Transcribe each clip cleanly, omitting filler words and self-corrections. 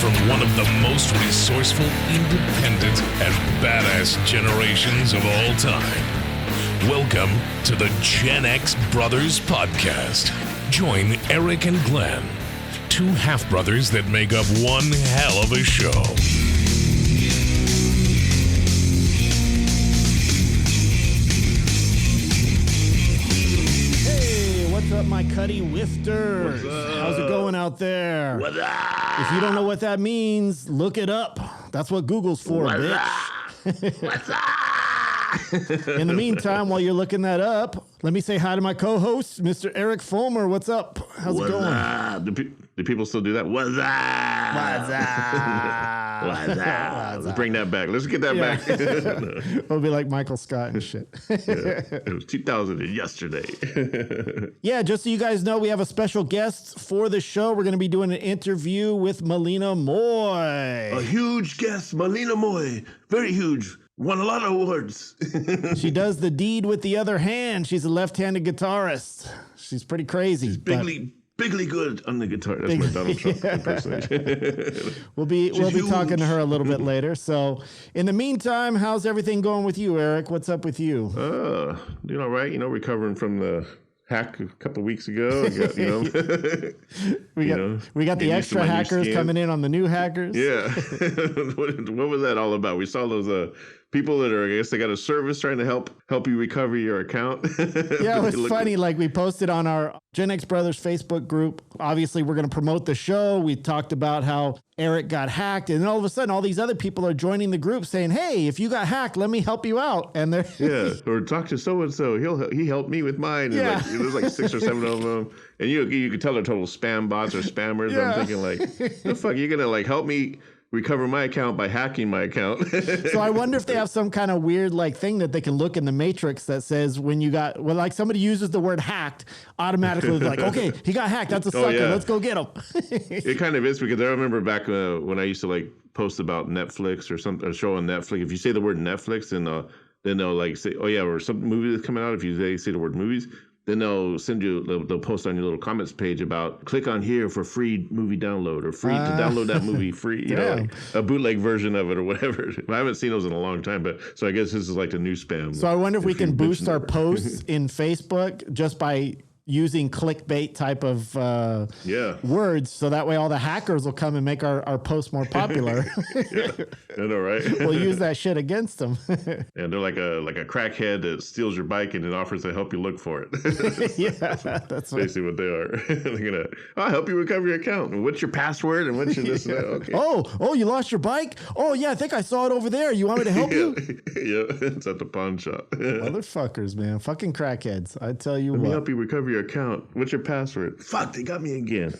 from one of the most resourceful, independent, and badass generations of all time. Welcome to the Gen X Brothers Podcast. Join Eric and Glenn, two half-brothers that make up one hell of a show. What's up, my Cuddy Whifters? How's it going out there? What's up? If you don't know what that means, look it up. That's what Google's for, What's bitch. What's up? In the meantime, while you're looking that up, let me say hi to my co-host, Mr. Eric Fulmer. What's up? How's it going? Up? Do people still do that? What's up? What's up? What's up? Let's bring that back. Let's get that back. It'll be like Michael Scott and shit. It was 2000 and yesterday. Yeah, just so you guys know, we have a special guest for the show. We're going to be doing an interview with Malina Moye. A huge guest, Malina Moye. Very huge. Won a lot of awards. She does the deed with the other hand. She's a left-handed guitarist. She's pretty crazy. She's bigly good on the guitar. That's my Donald Trump impersonation. We'll be talking to her a little bit later. So in the meantime, how's everything going with you, Eric? What's up with you? Doing all right. Recovering from the hack a couple of weeks ago. We got the extra hackers coming in on the new hackers. Yeah. What was that all about? We saw those people that are, I guess they got a service trying to help you recover your account. Yeah, it was funny. Like, we posted on our Gen X Brothers Facebook group. Obviously, we're going to promote the show. We talked about how Eric got hacked, and then all of a sudden, all these other people are joining the group saying, "Hey, if you got hacked, let me help you out." And they're or talk to so and so. He helped me with mine. And there's like 6 or 7 of them, and you could tell they're total spam bots or spammers. Yeah. I'm thinking like, the fuck, you're gonna like help me recover my account by hacking my account? So I wonder if they have some kind of weird like thing that they can look in the matrix that says when you got, well, like somebody uses the word hacked, automatically like, okay, he got hacked. That's a sucker. Yeah. Let's go get him. It kind of is, because I remember back when I used to like post about Netflix or something, a show on Netflix. If you say the word Netflix, then they'll like say, oh yeah, or some movie that's coming out. If you say the word movies, then they'll post on your little comments page about click on here for free movie download or free to download that movie free, like a bootleg version of it or whatever. I haven't seen those in a long time, but so I guess this is like the new spam. So I wonder if we can boost our posts in Facebook just by using clickbait type of words, so that way all the hackers will come and make our posts more popular. Yeah, I know, right? We'll use that shit against them. And they're like a crackhead that steals your bike and then offers to help you look for it. Yeah, that's basically what they are. They're gonna, I'll help you recover your account. And what's your password and what's your this and that? Okay. Oh, you lost your bike? Oh yeah, I think I saw it over there. You want me to help you? Yeah, it's at the pawn shop. Motherfuckers, man, fucking crackheads. I tell you Let what. me help you recover your account. What's your password? Fuck, they got me again.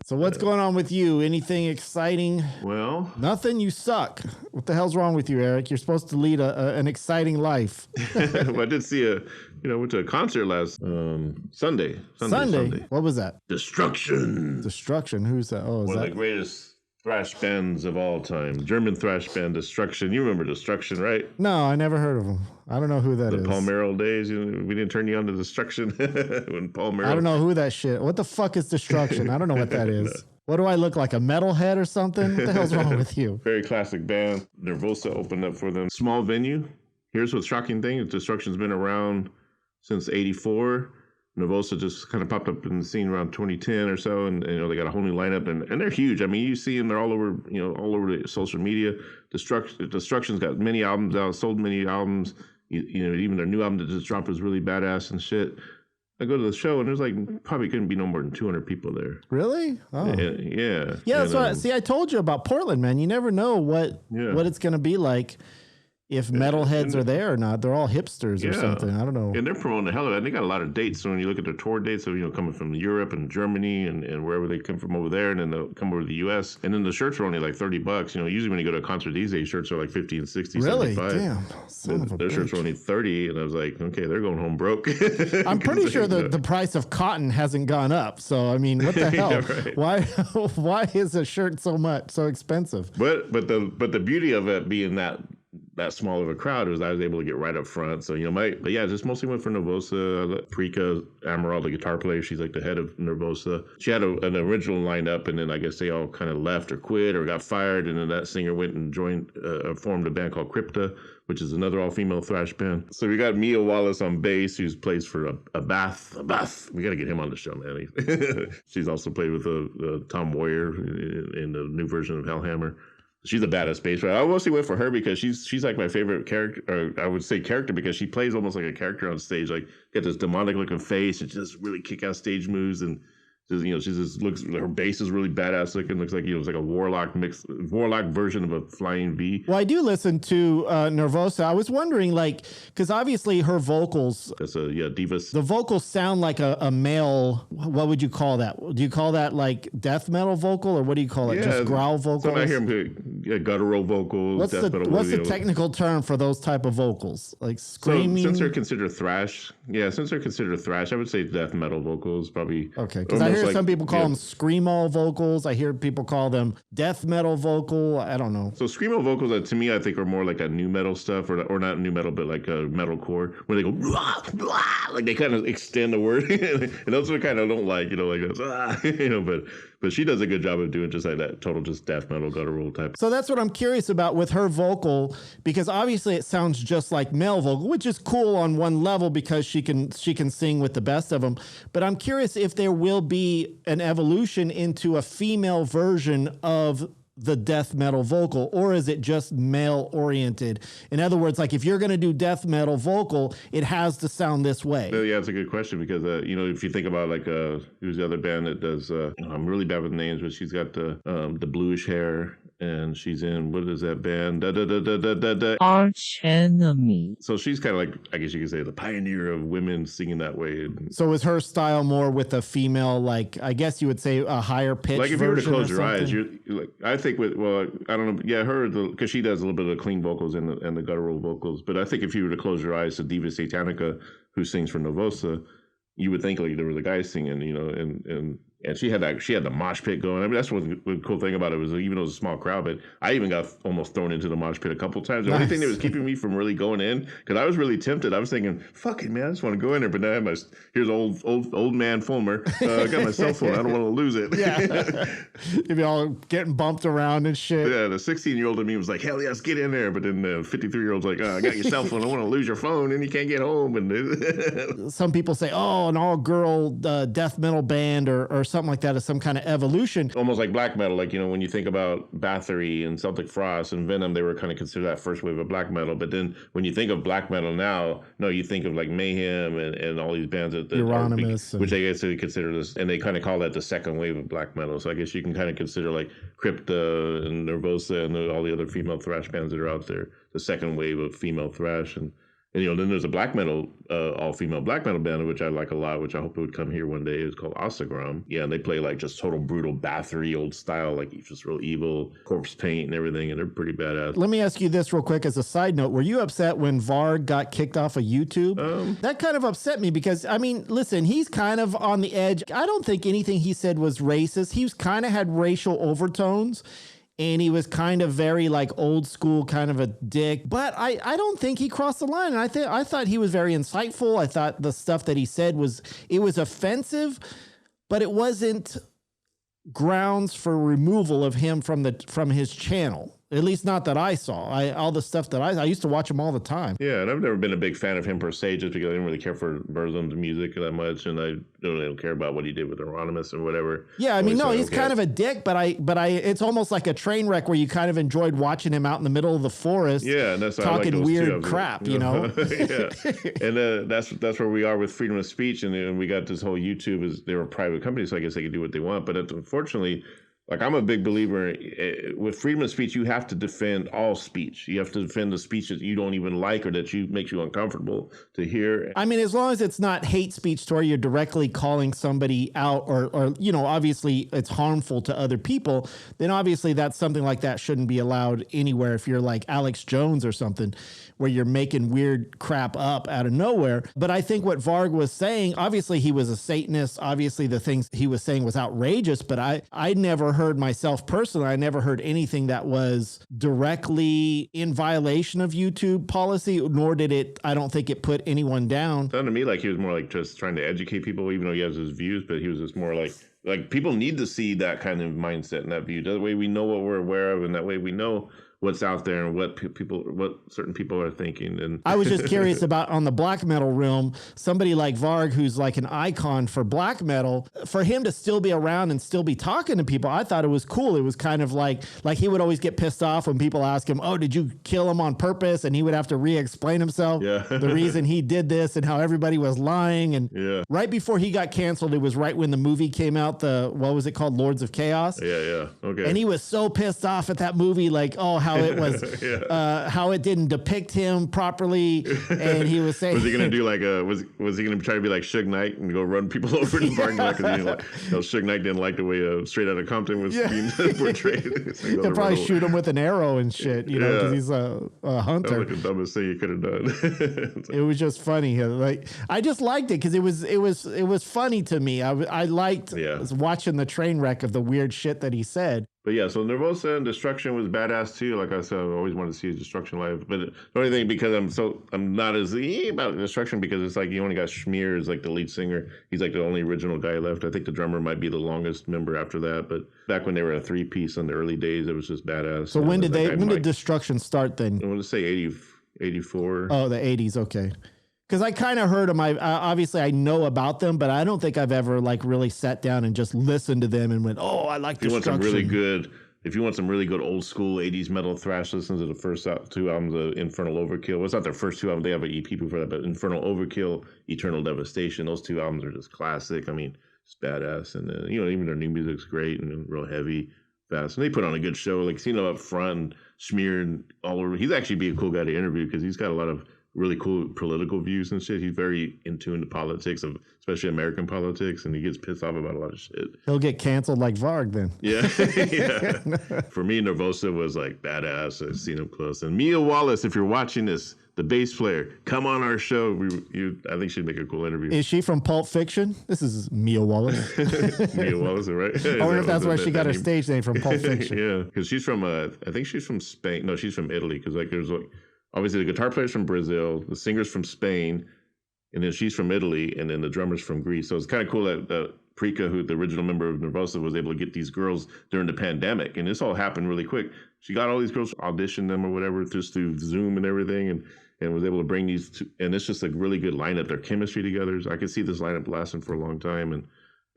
So what's going on with you? Anything exciting? Well, nothing. You suck. What the hell's wrong with you, Eric? You're supposed to lead an exciting life. Well, I did see went to a concert last Sunday. What was that? Destruction. Who's that? Oh, is one of the greatest thrash bands of all time. German thrash band, Destruction. You remember Destruction, right? No, I never heard of them. I don't know who that is. The Palmero days. We didn't turn you on to Destruction when Palmero. I don't know who that shit. What the fuck is Destruction? I don't know what that is. No. What do I look like, a metalhead or something? What the hell's wrong with you? Very classic band. Nervosa opened up for them. Small venue. Here's what's shocking thing. Destruction's been around since '84. Nervosa just kind of popped up in the scene around 2010 or so, and they got a whole new lineup, and they're huge. I mean, you see them; they're all over, all over the social media. Destruction's got many albums out, sold many albums. Even their new album that just dropped was really badass and shit. I go to the show and there's like probably couldn't be no more than 200 people there. Really? Oh. Yeah. Yeah, that's what. See, I told you about Portland, man. You never know what it's gonna be like. If metalheads are there or not. They're all hipsters or something. I don't know. And they're promoting the hell of it. They got a lot of dates. So when you look at their tour dates, coming from Europe and Germany and wherever they come from over there, and then they'll come over to the U.S. And then the shirts are only like $30. Usually when you go to a concert these days, shirts are like 50 and 60, really? 75. Damn. Their shirts are only 30, and I was like, okay, they're going home broke. I'm pretty sure the price of cotton hasn't gone up. So I mean, what the hell? Yeah, right. Why is a shirt so expensive? But the beauty of it being that that small of a crowd, I was able to get right up front. So, but yeah, just mostly went for Nervosa. Prika Amaral, the guitar player, she's like the head of Nervosa. She had an original lineup, and then I guess they all kind of left or quit or got fired. And then that singer went and formed a band called Crypta, which is another all-female thrash band. So we got Mia Wallace on bass, who plays for a Bath. We got to get him on the show, man. She's also played with Tom Moyer in the new version of Hellhammer. She's a badass bass player. I mostly went for her because she's like my favorite character, or I would say character, because she plays almost like a character on stage. Like, got this demonic looking face and just really kick-ass stage moves, and she just looks, her bass is really badass looking. Looks like it's like a warlock version of a flying V. Well, I do listen to Nervosa. I was wondering, like, because obviously her vocals, that's divas. The vocals sound like a male. What would you call that? Do you call that like death metal vocal, or what do you call it? Just growl vocals? So I hear them guttural vocals. What's the technical term for those type of vocals? Like screaming. So since they're considered thrash, I would say death metal vocals probably. Okay, because I hear some people call them screamo vocals. I hear people call them death metal vocal. I don't know. So screamo vocals, to me, I think are more like a new metal stuff, or not new metal, but like a metalcore, where they go blah, blah, like they kind of extend the word, and those are kind of don't like, but she does a good job of doing just like that total just death metal guttural type. So that's what I'm curious about with her vocal, because obviously it sounds just like male vocal, which is cool on one level because she can sing with the best of them. But I'm curious if there will be an evolution into a female version of the death metal vocal, or is it just male oriented? In other words, like if you're going to do death metal vocal, it has to sound this way. Yeah, it's a good question because, if you think about like, who's the other band that does, I'm really bad with names, but she's got the bluish hair, and she's in, what is that band? Arch Enemy. So she's kind of like, I guess you could say, the pioneer of women singing that way. So is her style more with a female, like, I guess you would say a higher pitch? Like if you were to close your eyes, you're like, I think I don't know, yeah, her, because she does a little bit of clean vocals and the guttural vocals, but I think if you were to close your eyes to Diva Satanica, who sings for Nervosa, you would think like there was a guy singing, and she had the mosh pit going. I mean, that's one cool thing about it was, even though it was a small crowd, but I even got almost thrown into the mosh pit a couple times. The only thing that was keeping me from really going in, because I was really tempted. I was thinking, "Fuck it, man, I just want to go in there." But now I have here's old man Fulmer. I got my cell phone. I don't want to lose it. Yeah, if y'all getting bumped around and shit. Yeah, the 16-year-old in me was like, "Hell yes, get in there." But then the 53-year-old's like, "I got your cell phone. I want to lose your phone, and you can't get home." And some people say, "Oh, an all-girl death metal band or something like that is some kind of evolution." Almost like black metal, like, when you think about Bathory and Celtic Frost and Venom, they were kind of considered that first wave of black metal. But then when you think of black metal now, no, you think of like Mayhem and all these bands that Euronymous, which I guess they consider this, and they kind of call that the second wave of black metal. So I guess you can kind of consider like Crypta and Nervosa and all the other female thrash bands that are out there, the second wave of female thrash. And then there's a black metal, all-female black metal band, which I like a lot, which I hope it would come here one day. It's called Osagram. Yeah, and they play like just total brutal Bathory old style, like just real evil, corpse paint and everything, and they're pretty badass. Let me ask you this real quick as a side note. Were you upset when Varg got kicked off of YouTube? That kind of upset me because, I mean, listen, he's kind of on the edge. I don't think anything he said was racist. He was kind of had racial overtones. And he was kind of very like old school, kind of a dick. But I don't think he crossed the line. And I thought he was very insightful. I thought the stuff that he said was offensive, but it wasn't grounds for removal of him from his channel. At least not that I saw. All the stuff that I used to watch him all the time. Yeah, and I've never been a big fan of him per se, just because I didn't really care for Burzum's music that much, and I don't care about what he did with Euronymous or whatever. Yeah, I mean, no, he's kind of a dick, but I, it's almost like a train wreck where you kind of enjoyed watching him out in the middle of the forest. Yeah, and that's talking weird crap, you know. Yeah, and that's where we are with freedom of speech, and we got this whole YouTube they're a private company, so I guess they can do what they want, but unfortunately. Like, I'm a big believer with freedom of speech, you have to defend all speech. You have to defend the speech that you don't even like or that makes you uncomfortable to hear. I mean, as long as it's not hate speech to where you're directly calling somebody out or obviously it's harmful to other people, then obviously that's something like that shouldn't be allowed anywhere. If you're like Alex Jones or something where you're making weird crap up out of nowhere. But I think what Varg was saying, obviously he was a Satanist. Obviously the things he was saying was outrageous, but I never heard myself personally, I never heard anything that was directly in violation of YouTube policy, nor did it, I don't think it put anyone down. Sounded to me like he was more like just trying to educate people, even though he has his views, but he was just more like people need to see that kind of mindset and that view. That way we know what we're aware of, and that way we know what's out there and what certain people are thinking. And I was just curious about on the black metal realm, somebody like Varg, who's like an icon for black metal, for him to still be around and still be talking to people, I thought it was cool. It was kind of like he would always get pissed off when people ask him, oh, did you kill him on purpose? And he would have to re-explain himself, the reason he did this and how everybody was lying. And right before he got canceled, it was right when the movie came out, what was it called? Lords of Chaos. Okay. And he was so pissed off at that movie, like, oh, how it was, how it didn't depict him properly. And he was saying, was he going to do like was he going to try to be like Suge Knight and go run people over in the parking lot? Because Suge Knight didn't like the way Straight Outta Compton was being portrayed. He'll probably shoot him with an arrow and shit, you know, because he's a hunter. That was like the dumbest thing he could have done. It was just funny. Like, I just liked it because it was funny to me. I liked watching the train wreck of the weird shit that he said. But yeah, so Nervosa and Destruction was badass too. Like I said, I always wanted to see Destruction live. But the only thing, because I'm not as about Destruction, because it's like you only got Schmier as like the lead singer. He's like the only original guy left. I think the drummer might be the longest member after that. But back when they were a 3-piece in the early days, it was just badass. So when did Destruction start then? I want to say 84. Oh, the 80s. Okay. Because I kind of heard them. Obviously I know about them, but I don't think I've ever like really sat down and just listened to them and went, "Oh, I like Destruction." If you want some really good old school 80s metal thrash, listen to the first 2 albums of Infernal Overkill. Well, it's not their first 2 albums. They have an EP before that, but Infernal Overkill, Eternal Devastation. Those 2 albums are just classic. I mean, it's badass, and even their new music's great and real heavy, fast. And they put on a good show. Like seeing them up front and smeared all over. He's actually be a cool guy to interview because he's got a lot of really cool political views and shit. He's very in tune to politics, especially American politics, and he gets pissed off about a lot of shit. He'll get canceled like Varg then. Yeah. For me, Nervosa was like badass. I've seen him close. And Mia Wallace, if you're watching this, the bass player, come on our show. I think she'd make a cool interview. Is she from Pulp Fiction? This is Mia Wallace. Mia Wallace, right? I wonder if that's where she got her stage name from, Pulp Fiction. Yeah, because she's from, I think she's from Spain. No, she's from Italy, because like there's like, obviously, the guitar player's from Brazil, the singer's from Spain, and then she's from Italy, and then the drummer's from Greece. So it's kind of cool that Prika, who the original member of Nervosa, was able to get these girls during the pandemic. And this all happened really quick. She got all these girls, auditioned them or whatever, just through Zoom and everything, and was able to bring these two. And it's just a really good lineup. Their chemistry together. So I could see this lineup lasting for a long time. And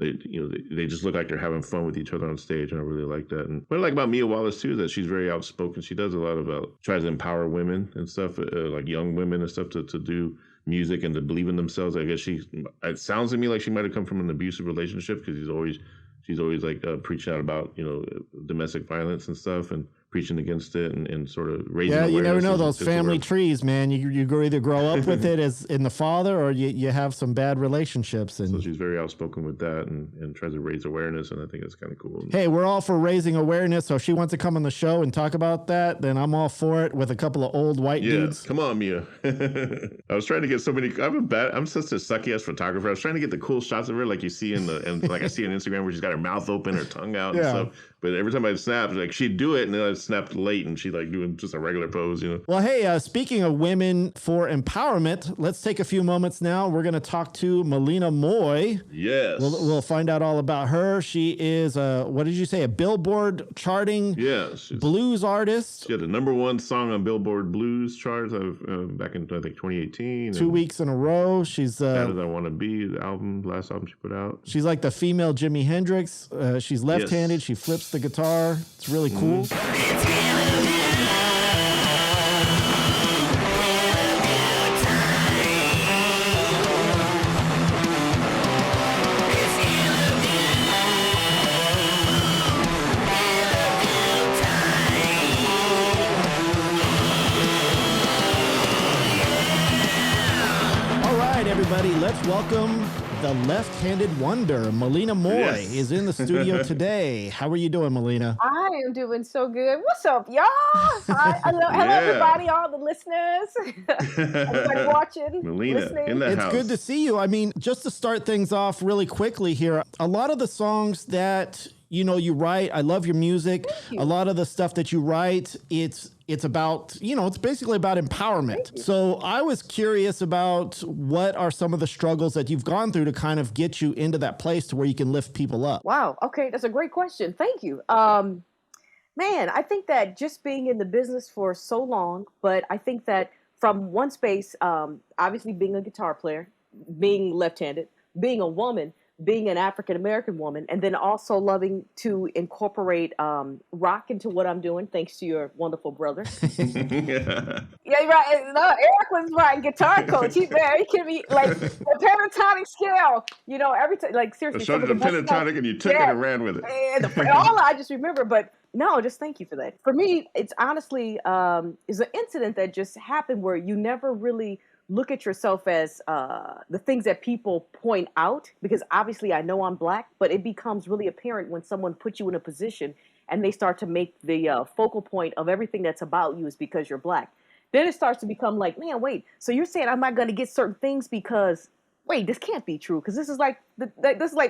they just look like they're having fun with each other on stage, and I really like that. And what I like about Mia Wallace too is that she's very outspoken. She does a lot of tries to empower women and stuff, like young women and stuff, to do music and to believe in themselves. I guess it sounds to me like she might have come from an abusive relationship, because she's always like preaching out about domestic violence and stuff, and preaching against it and sort of raising awareness. You never know those family trees, man. You either grow up with it as in the father, or you have some bad relationships. And so she's very outspoken with that and tries to raise awareness, and I think it's kind of cool. Hey, we're all for raising awareness, so if she wants to come on the show and talk about that, then I'm all for it, with a couple of old white dudes. Come on, Mia. I was trying to get so many. I'm such a sucky ass photographer. I was trying to get the cool shots of her, like you see like I see on Instagram, where she's got her mouth open, her tongue out and stuff. But every time I snap, like she'd do it, and then I'd snap late, and she'd like doing just a regular pose, Well, hey, speaking of women for empowerment, let's take a few moments now. We're going to talk to Malina Moye. Yes. We'll find out all about her. She is what did you say? A Billboard charting blues artist. She had the #1 song on Billboard Blues charts back in, I think, 2018. 2 weeks in a row. She's Bad As I Want to Be, the last album she put out. She's like the female Jimi Hendrix. She's left-handed. She flips the guitar. It's really cool. Everybody, let's welcome the left-handed wonder. Malina Moye is in the studio today. How are you doing, Malina? I am doing so good. What's up, y'all? Hello, everybody, all the listeners, everybody watching, Malina, in the house. It's good to see you. I mean, just to start things off really quickly here, a lot of the songs that you write. I love your music. A lot of the stuff that you write, it's about, it's basically about empowerment. So I was curious about what are some of the struggles that you've gone through to kind of get you into that place to where you can lift people up. Wow. Okay. That's a great question. Thank you. Man, I think that just being in the business for so long, but I think that from one space, obviously being a guitar player, being left-handed, being a woman, being an African-American woman, and then also loving to incorporate rock into what I'm doing, thanks to your wonderful brother. Yeah, right. No, Eric was my guitar coach. He can be like the pentatonic scale, every time, like seriously. I showed you the pentatonic and you took it and ran with it. And all I just remember, but no, just thank you for that. For me, it's honestly is an incident that just happened where you never really look at yourself as the things that people point out, because obviously I know I'm Black, but it becomes really apparent when someone puts you in a position and they start to make the focal point of everything that's about you is because you're Black. Then it starts to become like, man, wait, so you're saying I'm not going to get certain things because, wait, this can't be true, because this is like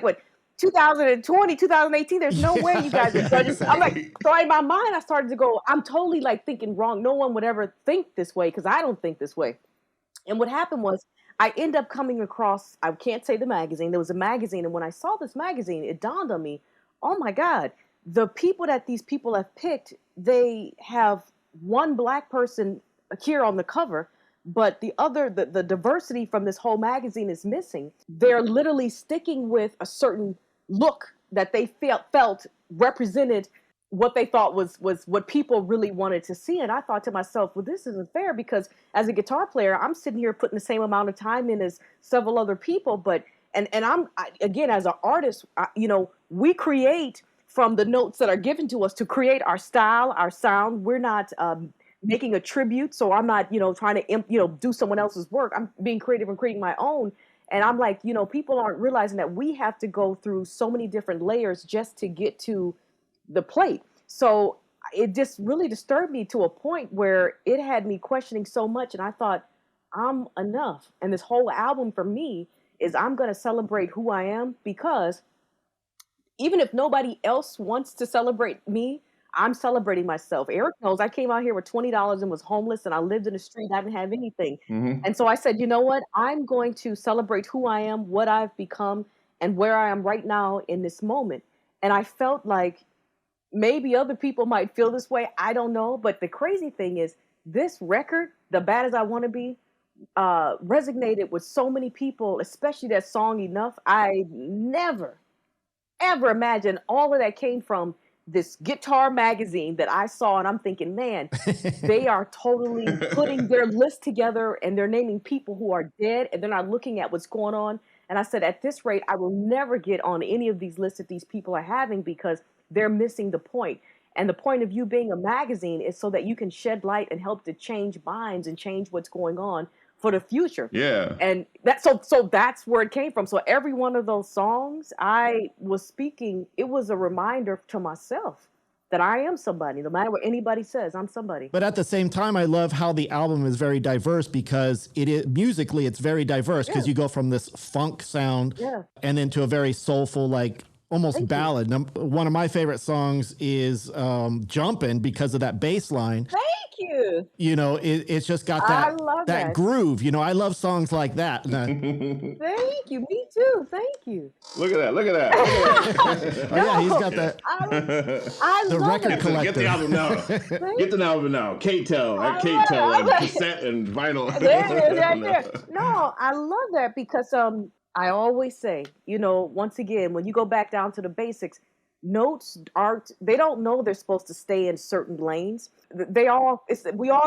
what, 2020, 2018, there's no way you guys are judges. I'm like, so in my mind, I started to go, I'm totally like thinking wrong. No one would ever think this way because I don't think this way. And what happened was I end up coming across, I can't say the magazine, there was a magazine. And when I saw this magazine, it dawned on me, oh my God, the people that these people have picked, they have one Black person here on the cover, but the other, the diversity from this whole magazine is missing. They're literally sticking with a certain look that they felt represented what they thought was what people really wanted to see. And I thought to myself, well, this isn't fair, because as a guitar player, I'm sitting here putting the same amount of time in as several other people. But, and again, as an artist, we create from the notes that are given to us to create our style, our sound. We're not making a tribute. So I'm not, trying to, do someone else's work. I'm being creative and creating my own. And I'm like, people aren't realizing that we have to go through so many different layers just to get to the plate. So it just really disturbed me to a point where it had me questioning so much. And I thought, I'm enough. And this whole album for me is I'm going to celebrate who I am, because even if nobody else wants to celebrate me, I'm celebrating myself. Eric knows I came out here with $20 and was homeless, and I lived in the street. I didn't have anything. Mm-hmm. And so I said, you know what? I'm going to celebrate who I am, what I've become, and where I am right now in this moment. And I felt like maybe other people might feel this way. I don't know. But the crazy thing is, this record, The Bad As I Want to Be, resonated with so many people, especially that song Enough. I never, ever imagined all of that came from this guitar magazine that I saw. And I'm thinking, man, they are totally putting their list together, and they're naming people who are dead, and they're not looking at what's going on. And I said, at this rate, I will never get on any of these lists that these people are having, because they're missing the point. And the point of you being a magazine is so that you can shed light and help to change minds and change what's going on for the future. Yeah. And so that's where it came from. So every one of those songs I was speaking, it was a reminder to myself that I am somebody. No matter what anybody says, I'm somebody. But at the same time, I love how the album is very diverse, because it is musically, it's very diverse, because you go from this funk sound and then to a very soulful, like almost ballad. One of my favorite songs is Jumpin', because of that bass line. Thank you. It's just got that groove. I love songs like that. Thank you. Me too. Thank you. Look at that. Oh, yeah, he's got that. I the love record that. collector. Get the album now. Get the album now. K-Tel. And cassette and vinyl. There it is, right there. No, I love that, because I always say, once again, when you go back down to the basics, notes they don't know they're supposed to stay in certain lanes. We all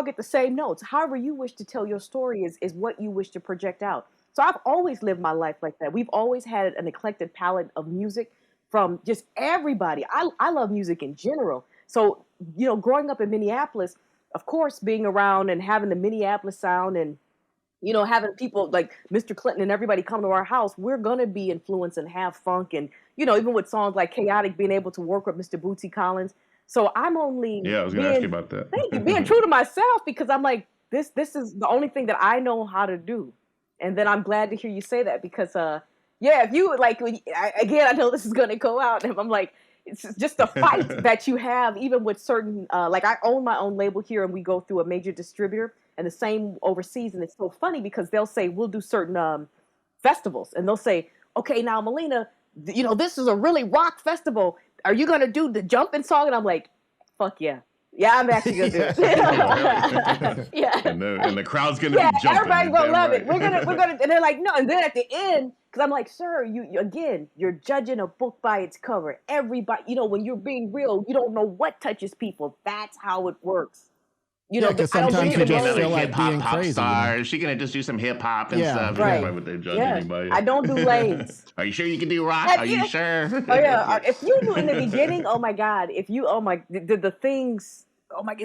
get the same notes. However you wish to tell your story is what you wish to project out. So I've always lived my life like that. We've always had an eclectic palette of music from just everybody. I love music in general. So, growing up in Minneapolis, of course, being around and having the Minneapolis sound and having people like Mr. Clinton and everybody come to our house, we're going to be influenced and have funk. And, even with songs like Chaotic, being able to work with Mr. Bootsy Collins. So I'm only... Yeah, I was going to ask you about that. Thank you. Being true to myself, because I'm like, this is the only thing that I know how to do. And then I'm glad to hear you say that, because, if you, like, again, I know this is going to go out. And I'm like, it's just the fight that you have, even with certain, like I own my own label here and we go through a major distributor, and the same overseas. And it's so funny because they'll say, we'll do certain festivals, and they'll say, okay, now Malina, this is a really rock festival. Are you going to do the jumping song? And I'm like, fuck yeah. Yeah, I'm actually gonna do it. Yeah, and the crowd's gonna be jumping. Everybody's gonna love it. We're gonna, and they're like, no. And then at the end, because I'm like, sir, you're judging a book by its cover. Everybody, when you're being real, you don't know what touches people. That's how it works. Because sometimes you just feel like being pop crazy. Star. She gonna just do some hip hop and stuff. Right. Why would they judge anybody? I don't do lanes. Are you sure you can do rock? Are you sure? Oh yeah. If you knew in the beginning, oh my God, the things. Oh my,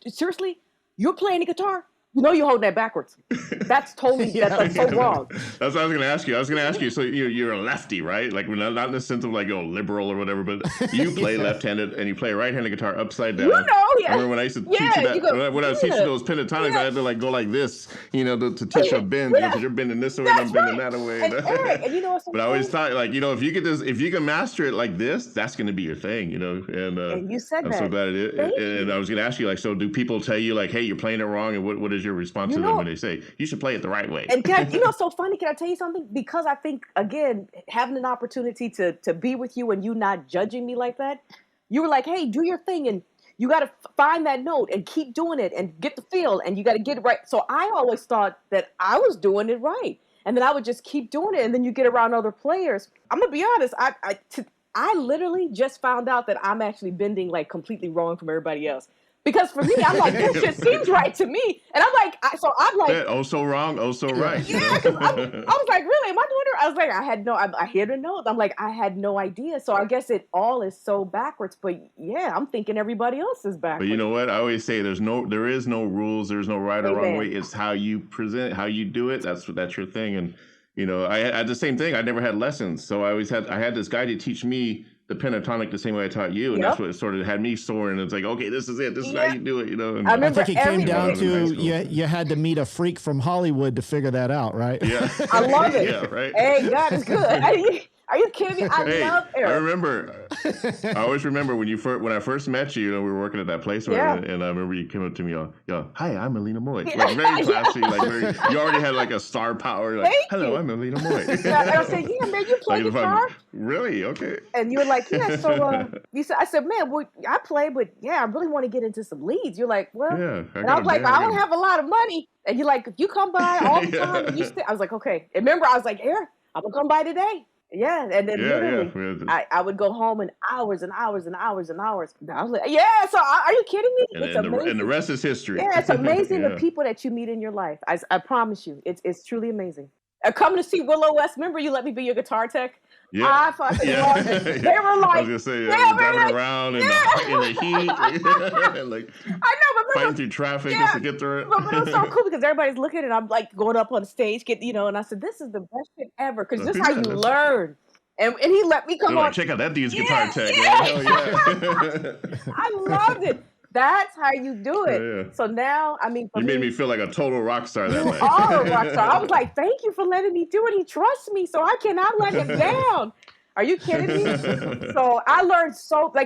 seriously? You're playing the guitar? You're holding that backwards. That's totally that's so wrong. That's what I was going to ask you. I was going to ask you. So you're a lefty, right? Like not in the sense of like liberal or whatever, but you play left-handed and you play a right-handed guitar upside down. Yeah. I remember when I used to teach you that. When I was teaching those pentatonics, I had to go like this, to teach a bend, because you're bending this way and I'm bending that way. And Eric, and but I always thought if you can master it like this, that's going to be your thing, And you said I'm that. so glad it is. And I was going to ask you, so do people tell you hey, you're playing it wrong, and what is your response to them when they say you should play it the right way? And so funny. Can I tell you something? Because I think, again, having an opportunity to be with you and you not judging me like that, you were like, hey, do your thing, and you got to find that note and keep doing it and get the feel, and you got to get it right. So I always thought that I was doing it right, and then I would just keep doing it, and then you get around other players. I'm gonna be honest. I literally just found out that I'm actually bending completely wrong from everybody else. Because for me, I'm like, this just seems right to me. And I'm like, oh, so wrong, oh, so right. Yeah, because I was like, really, am I doing it? I was like, I hear the notes. I'm like, I had no idea. So I guess it all is so backwards. But yeah, I'm thinking everybody else is backwards. But you know what? I always say there is no rules. There's no right or wrong way. It's how you present, how you do it. That's your thing. And, I had the same thing. I never had lessons. So I had this guy to teach me the pentatonic the same way I taught you, and that's what sort of had me soaring. It's like, okay, this is it. This is how you do it, And I think it came down to you had to meet a freak from Hollywood to figure that out, right? Yeah, I love it. Yeah, right. Hey, God is good. Are you kidding me? I love Eric. I always remember when I first met you. We were working at that place, and I remember you came up to me, hi, I'm Malina Moye. Very classy, you already had a star power. Hello, I'm Malina Moye. And I said, yeah, man, you play guitar? Really? Okay. And you were like, yeah. So I said, man, I play, but I really want to get into some leads. You're like, well, and I was like, I don't have a lot of money. And you're like, if you come by all the time, and I was like, okay. And remember, I was like, Eric, I'm gonna come by today. Yeah, and then literally, I would go home in hours and hours and hours and hours. And I was like, yeah, so are you kidding me? It's amazing. And the rest is history. Yeah, it's amazing the people that you meet in your life. I promise you, it's truly amazing. Coming to see Willow West, remember you let me be your guitar tech? Yeah. I fucking loved it. They were like, I was gonna say, driving around in the heat, I know, but fighting through traffic just to get through it. But it was so cool because everybody's looking and I'm going up on stage, and I said, this is the best shit ever because this is how you learn. And he let me come on. Check out that dude's guitar tech. Yeah. Hell yeah. I loved it. That's how you do it. Yeah. So now, you made me feel like a total rock star that night. You are a rock star. I was like, thank you for letting me do it. He trusts me, so I cannot let him down. Are you kidding me? So I learned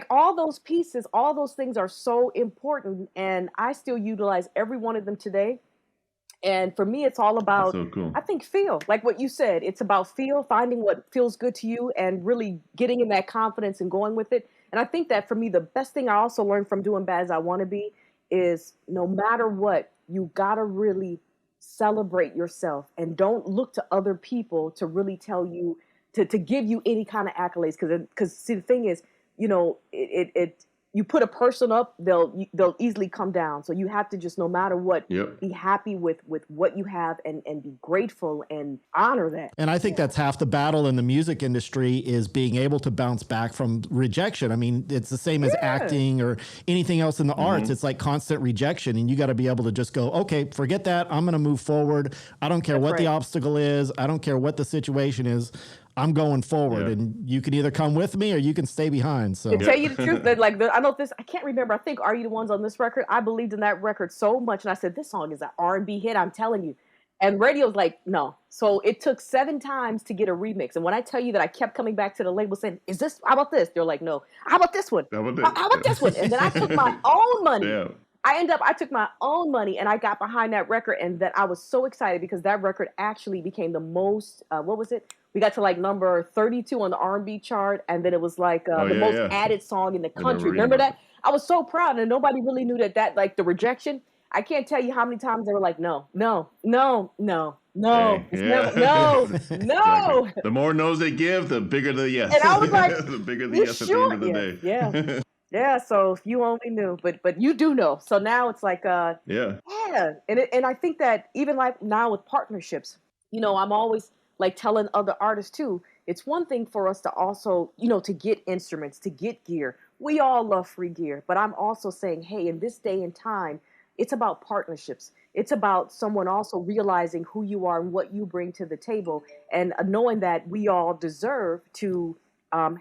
all those pieces, all those things are so important, and I still utilize every one of them today. And for me, it's all about, so cool. I think, feel. Like what you said, it's about feel, finding what feels good to you and really getting in that confidence and going with it. And I think that for me, the best thing I also learned from doing Bad As I Want to Be is no matter what, you got to really celebrate yourself and don't look to other people to really tell you, to give you any kind of accolades. Because see, the thing is, you put a person up, they'll easily come down. So you have to just, no matter what, be happy with what you have and be grateful and honor that. And I think that's half the battle in the music industry is being able to bounce back from rejection. I mean, it's the same as acting or anything else in the arts. It's like constant rejection, and you got to be able to just go, okay, forget that. I'm going to move forward. I don't care what the obstacle is. I don't care what the situation is. I'm going forward, and you can either come with me or you can stay behind. So to tell you the truth, that I know this. I can't remember. I think "Are You the Ones" on this record. I believed in that record so much, and I said, "This song is an R&B hit." I'm telling you. And radio's like, no. So it took 7 times to get a remix. And when I tell you that I kept coming back to the label saying, is this, how about this? They're like, no. How about this one? How about this? How about this one? And then I took my own money. Yeah. I took my own money and I got behind that record, and that I was so excited because that record actually became the most, what was it? We got to like number 32 on the R&B chart, and then it was like the most added song in the country. Remember that? I was so proud, and nobody really knew that like the rejection. I can't tell you how many times they were like, no. Hey, It's yeah. never, no. Exactly. The more no's they give, the bigger the yes. And I was like, the bigger the you yes sure? at the end of the day. Yeah. Yeah, so if you only knew, but you do know. So now it's like, Yeah. And I think that even like now with partnerships, you know, I'm always like telling other artists too, it's one thing for us to also, you know, to get instruments, to get gear. We all love free gear, but I'm also saying, hey, in this day and time, it's about partnerships. It's about someone also realizing who you are and what you bring to the table, and knowing that we all deserve to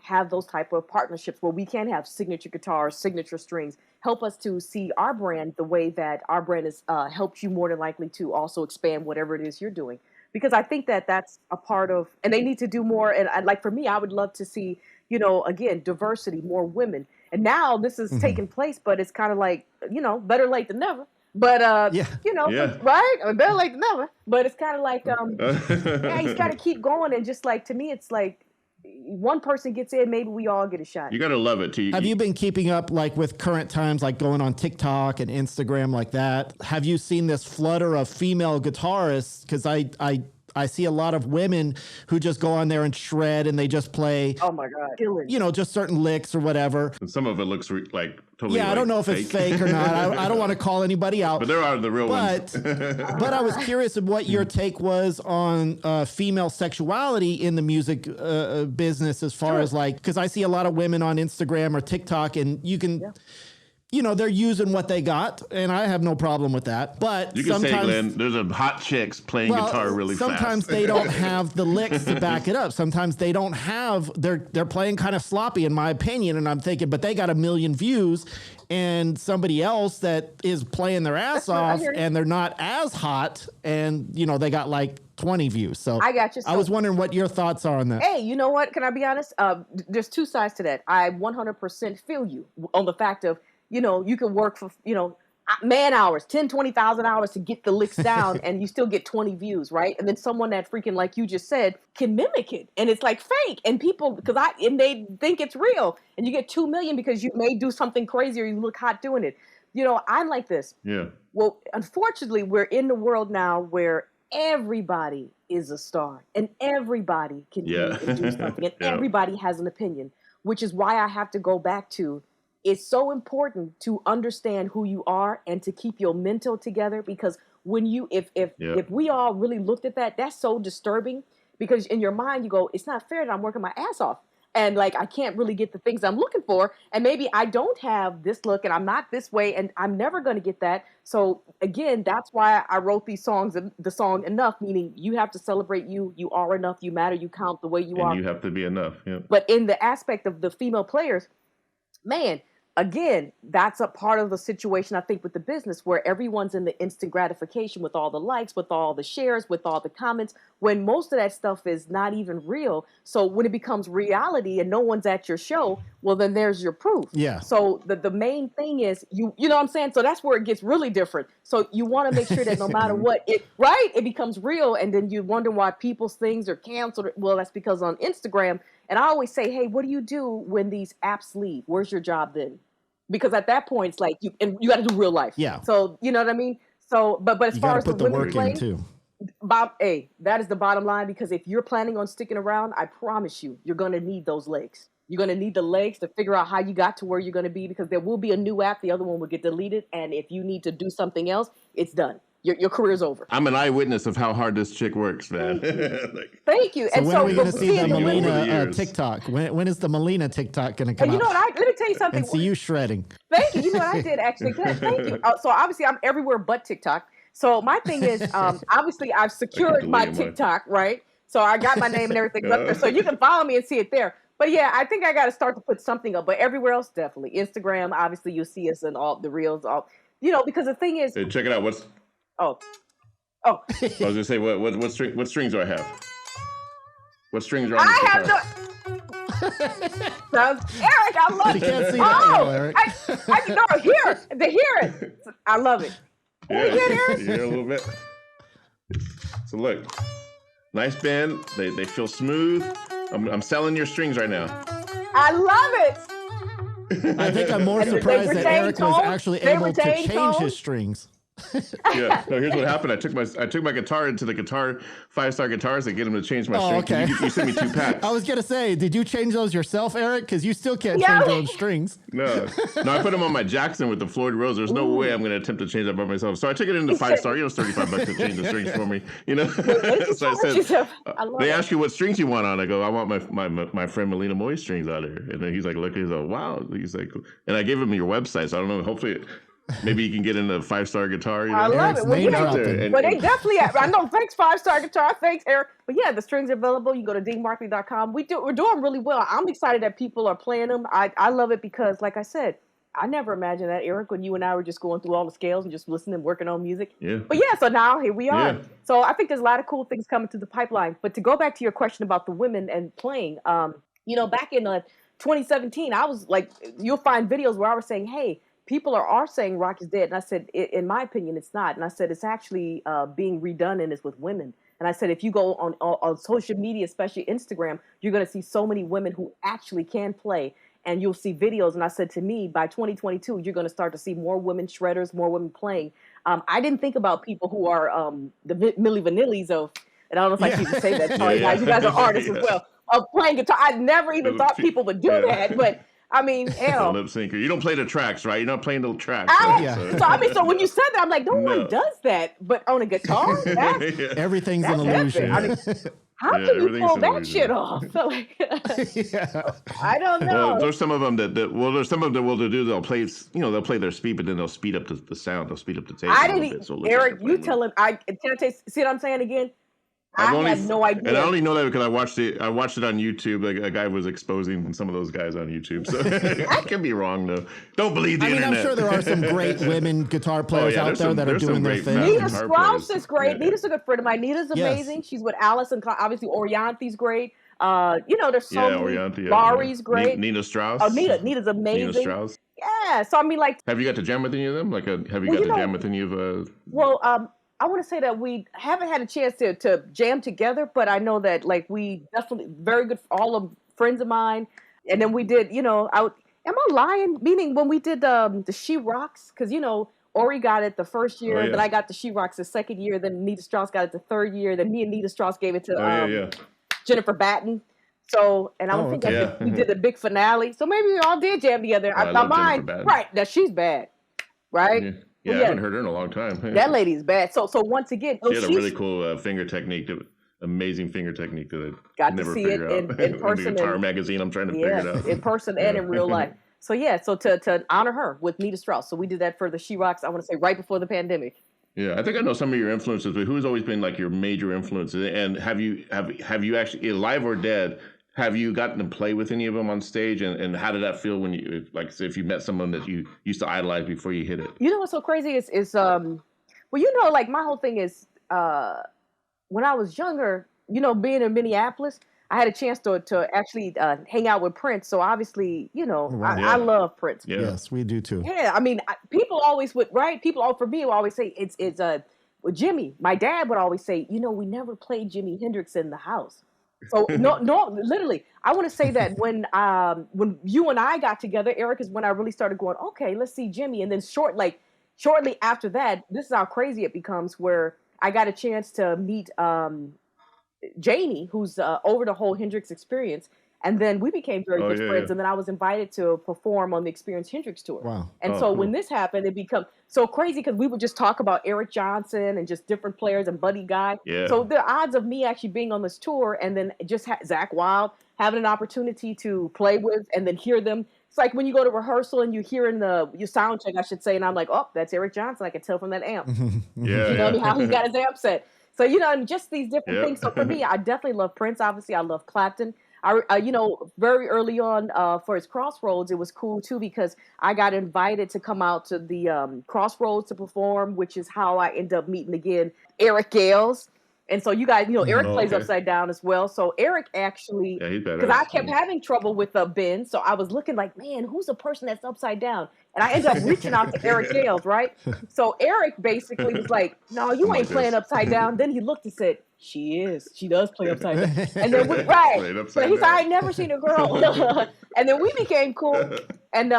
have those type of partnerships where we can have signature guitars, signature strings, help us to see our brand the way that our brand is helps you more than likely to also expand whatever it is you're doing. Because I think that that's a part of, and they need to do more. And like for me, I would love to see, you know, again, diversity, more women. And now this is taking place, but it's kind of like, you know, better late than never. But you know, right? I mean, better late than never. But it's kind of like, yeah, you got to keep going. And just like, to me, it's like, one person gets in, maybe we all get a shot. You got to love it too. Have you been keeping up like with current times, like going on TikTok and Instagram like that? Have you seen this flutter of female guitarists? Because I see a lot of women who just go on there and shred, and they just play, oh my God, you know, just certain licks or whatever. And some of it looks like totally. Yeah, I don't know if it's fake or not. I don't want to call anybody out. But there are the real ones. But I was curious of what your take was on female sexuality in the music business, as far as like, because I see a lot of women on Instagram or TikTok, and you can. Yeah. You know, they're using what they got, and I have no problem with that. But you can say, Glenn, there's a hot chicks playing guitar really fast. Sometimes they don't have the licks to back it up. Sometimes they don't have, they're playing kind of sloppy, in my opinion. And I'm thinking, but they got 1 million views, and somebody else that is playing their ass off, and they're not as hot, and, you know, they got like 20 views. So I got you. So, I was wondering what your thoughts are on that. Hey, you know what? Can I be honest? There's 2 sides to that. I 100% feel you on the fact of, you know, you can work for, you know, man hours, 10, 20,000 hours to get the licks down, and you still get 20 views, right? And then someone that freaking, like you just said, can mimic it, and it's like fake, and people, and they think it's real, and you get 2 million because you may do something crazy or you look hot doing it. You know, I'm like this. Yeah. Well, unfortunately, we're in the world now where everybody is a star, and everybody can do something, and everybody has an opinion, which is why I have to go back to, it's so important to understand who you are and to keep your mental together, because when you, if we all really looked at that, that's so disturbing, because in your mind you go, it's not fair that I'm working my ass off, and like I can't really get the things I'm looking for, and maybe I don't have this look, and I'm not this way, and I'm never going to get that. So again, that's why I wrote these songs, the song Enough, meaning you have to celebrate you are enough, you matter, you count the way you are. And you have to be enough. Yeah. But in the aspect of the female players, man, again, that's a part of the situation, I think, with the business, where everyone's in the instant gratification with all the likes, with all the shares, with all the comments, when most of that stuff is not even real. So when it becomes reality and no one's at your show, well, then there's your proof. Yeah. So the main thing is, you know what I'm saying? So that's where it gets really different. So you want to make sure that no matter what, it becomes real, and then you wonder why people's things are canceled. Well, that's because on Instagram, and I always say, hey, what do you do when these apps leave? Where's your job then? Because at that point, it's like you got to do real life. Yeah. So you know what I mean. So, but as far as put the work in too. That is the bottom line. Because if you're planning on sticking around, I promise you, you're going to need those legs. You're going to need the legs to figure out how you got to where you're going to be. Because there will be a new app, the other one will get deleted, and if you need to do something else, it's done. Your career's over. I'm an eyewitness of how hard this chick works, man. Thank you. So when are we going to see the Malina TikTok? When is the Malina TikTok going to come out? And you know what? Let me tell you something. And see you shredding. Thank you. You know what I did actually? Good. Thank you. So obviously I'm everywhere but TikTok. So my thing is, obviously I've secured my TikTok, right? So I got my name and everything up there. So you can follow me and see it there. But yeah, I think I got to start to put something up. But everywhere else, definitely. Instagram, obviously you'll see us in all the reels, all, you know, because the thing is. Hey, check it out. Oh, I was gonna say what strings do I have? What strings are on I this have guitar? Eric, I love You it. can't see that, Eric. I can know hear it. I love it. Yeah, Can we get Eric? you hear a little bit. So look, nice bend. They feel smooth. I'm selling your strings right now. I love it. I think I'm more And they surprised that retain Eric was tone? actually They able to retain change tone? his strings. Yeah. No, here's what happened. I took my guitar into the guitar 5-star guitars and get him to change my Oh, strings. okay. You sent me 2 packs. I was gonna say, did you change those yourself, Eric? Because you still can't Yeah. change your own strings. No, I put them on my Jackson with the Floyd Rose. There's no way I'm going to attempt to change that by myself. So I took it into 5-star. It's $35 to change the strings for me. So I said, they ask you what strings you want on. I go, I want my friend Malina Moye strings on there. And then he's like, look, he's like, wow. He's like, and I gave him your website. So I don't know. Hopefully, maybe you can get into 5-star guitar. I love Eric's it. Well, name yeah, dropping. but they definitely. I know. Thanks, 5-star guitar. Thanks, Eric. But yeah, the strings are available. You go to deanmarkley.com. We're doing really well. I'm excited that people are playing them. I love it because, like I said, I never imagined that, Eric, when you and I were just going through all the scales and just listening, working on music. Yeah. But yeah, so now here we are. Yeah. So I think there's a lot of cool things coming through the pipeline. But to go back to your question about the women and playing, back in 2017, I was like, you'll find videos where I was saying, hey, people are saying rock is dead. And I said, in my opinion, it's not. And I said, it's actually being redone, and it's with women. And I said, if you go on social media, especially Instagram, you're going to see so many women who actually can play. And you'll see videos. And I said, to me, by 2022, you're going to start to see more women shredders, more women playing. I didn't think about people who are the Milli Vanillis of, and I don't know if I should even say that. Sorry, guys. You guys are artists as well. Of playing guitar. I never even thought people would do that. But I mean, hell. Lip syncer. You don't play the tracks, right? You're not playing the tracks. So when you said that, I'm like, no one does that. But on a guitar, Everything's an that's illusion. epic. I mean, how can you pull that shit off? So like, I don't know. Well, there's some of them that there's some of them that will do. They'll play, they'll play their speed, but then they'll speed up the sound. They'll speed up the tape. I didn't. Eric, you tell him. Can I see what I'm saying again? I had no idea. And I only know that because I watched it on YouTube. Like a guy was exposing some of those guys on YouTube. So I can be wrong though. Don't believe the internet. I'm sure there are some great women guitar players out there that are doing their thing. Nita Strauss is great. Yeah. Nita's a good friend of mine. Nita's amazing. She's with Alice, and obviously Orianti's great. There's so many. Orianti, Bari's great. Nina Strauss. Oh, Nita's amazing. Nina Strauss. Yeah. So I mean, like, have you got to jam with any of them? Like, have you got to jam with any of? I want to say that we haven't had a chance to jam together, but I know that like we definitely very good. All of friends of mine, and then we did. Am I lying? Meaning when we did the She Rocks, because Ori got it the first year, then I got the She Rocks the second year, then Nita Strauss got it the third year, then me and Nita Strauss gave it to Jennifer Batten. So, and I don't think we did the big finale. So maybe we all did jam together. I mind, right? That she's bad, right? Yeah, I haven't heard her in a long time. That lady's bad. So once again, she had a really cool finger technique, amazing finger technique that I got never to see it in person. In the Guitar Magazine, I'm trying to figure it out. In person and in real life. So to honor her with Nita Strauss. So we did that for the She Rocks, I want to say right before the pandemic. Yeah, I think I know some of your influences, but who's always been like your major influences? And have you actually, live or dead, have you gotten to play with any of them on stage? And how did that feel when you, like, say, if you met someone that you used to idolize before you hit it? You know what's so crazy is like my whole thing is when I was younger, being in Minneapolis, I had a chance to actually hang out with Prince. So obviously, I love Prince. Yeah. Yes, we do too. Yeah, I mean, people always would, right? For me, would always say it's Jimmy. My dad would always say, we never played Jimi Hendrix in the house. So no, literally, I want to say that when you and I got together, Eric, is when I really started going, okay, let's see Jimmy. And then shortly after that, this is how crazy it becomes, where I got a chance to meet Janie, who's over the whole Hendrix experience. And then we became very good friends. Yeah. And then I was invited to perform on the Experience Hendrix tour. Wow. And so when this happened, it became so crazy because we would just talk about Eric Johnson and just different players and Buddy Guy. Yeah. So the odds of me actually being on this tour and then just Zach Wilde having an opportunity to play with and then hear them. It's like when you go to rehearsal and you hear in your sound check, I should say, and I'm like, oh, that's Eric Johnson. I can tell from that amp. How he's got his amp set. So, and just these different things. So for me, I definitely love Prince. Obviously, I love Clapton. very early on for his Crossroads, it was cool too because I got invited to come out to the Crossroads to perform, which is how I ended up meeting again Eric Gales. And so you guys, Eric plays Upside Down as well. So Eric actually, because I kept having trouble with Ben, so I was looking like, man, who's the person that's upside down? And I ended up reaching out to Eric Gales, right? So Eric basically was like, no, you ain't playing upside down. Then he looked and said, she is. She does play upside down. And then so he said, I ain't never seen a girl. And then we became cool. And,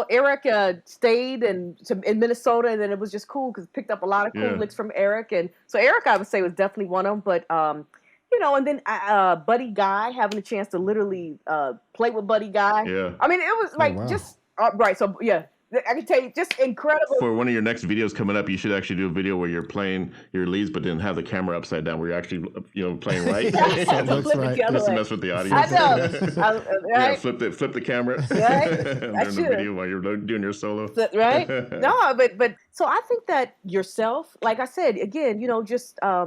Eric stayed in Minnesota, and then it was just cool because picked up a lot of cool licks from Eric. And so Eric, I would say, was definitely one of them. But, and then Buddy Guy, having a chance to literally play with Buddy Guy. Yeah. I mean, it was like right. So, yeah. I can tell you, just incredible. For one of your next videos coming up, you should actually do a video where you're playing your leads, but then have the camera upside down, where you're actually, playing right. Just to mess with the audience. I know. Right? Flip the camera. Right. During the video while you're doing your solo. Right. No, but so I think that yourself, like I said, again, just I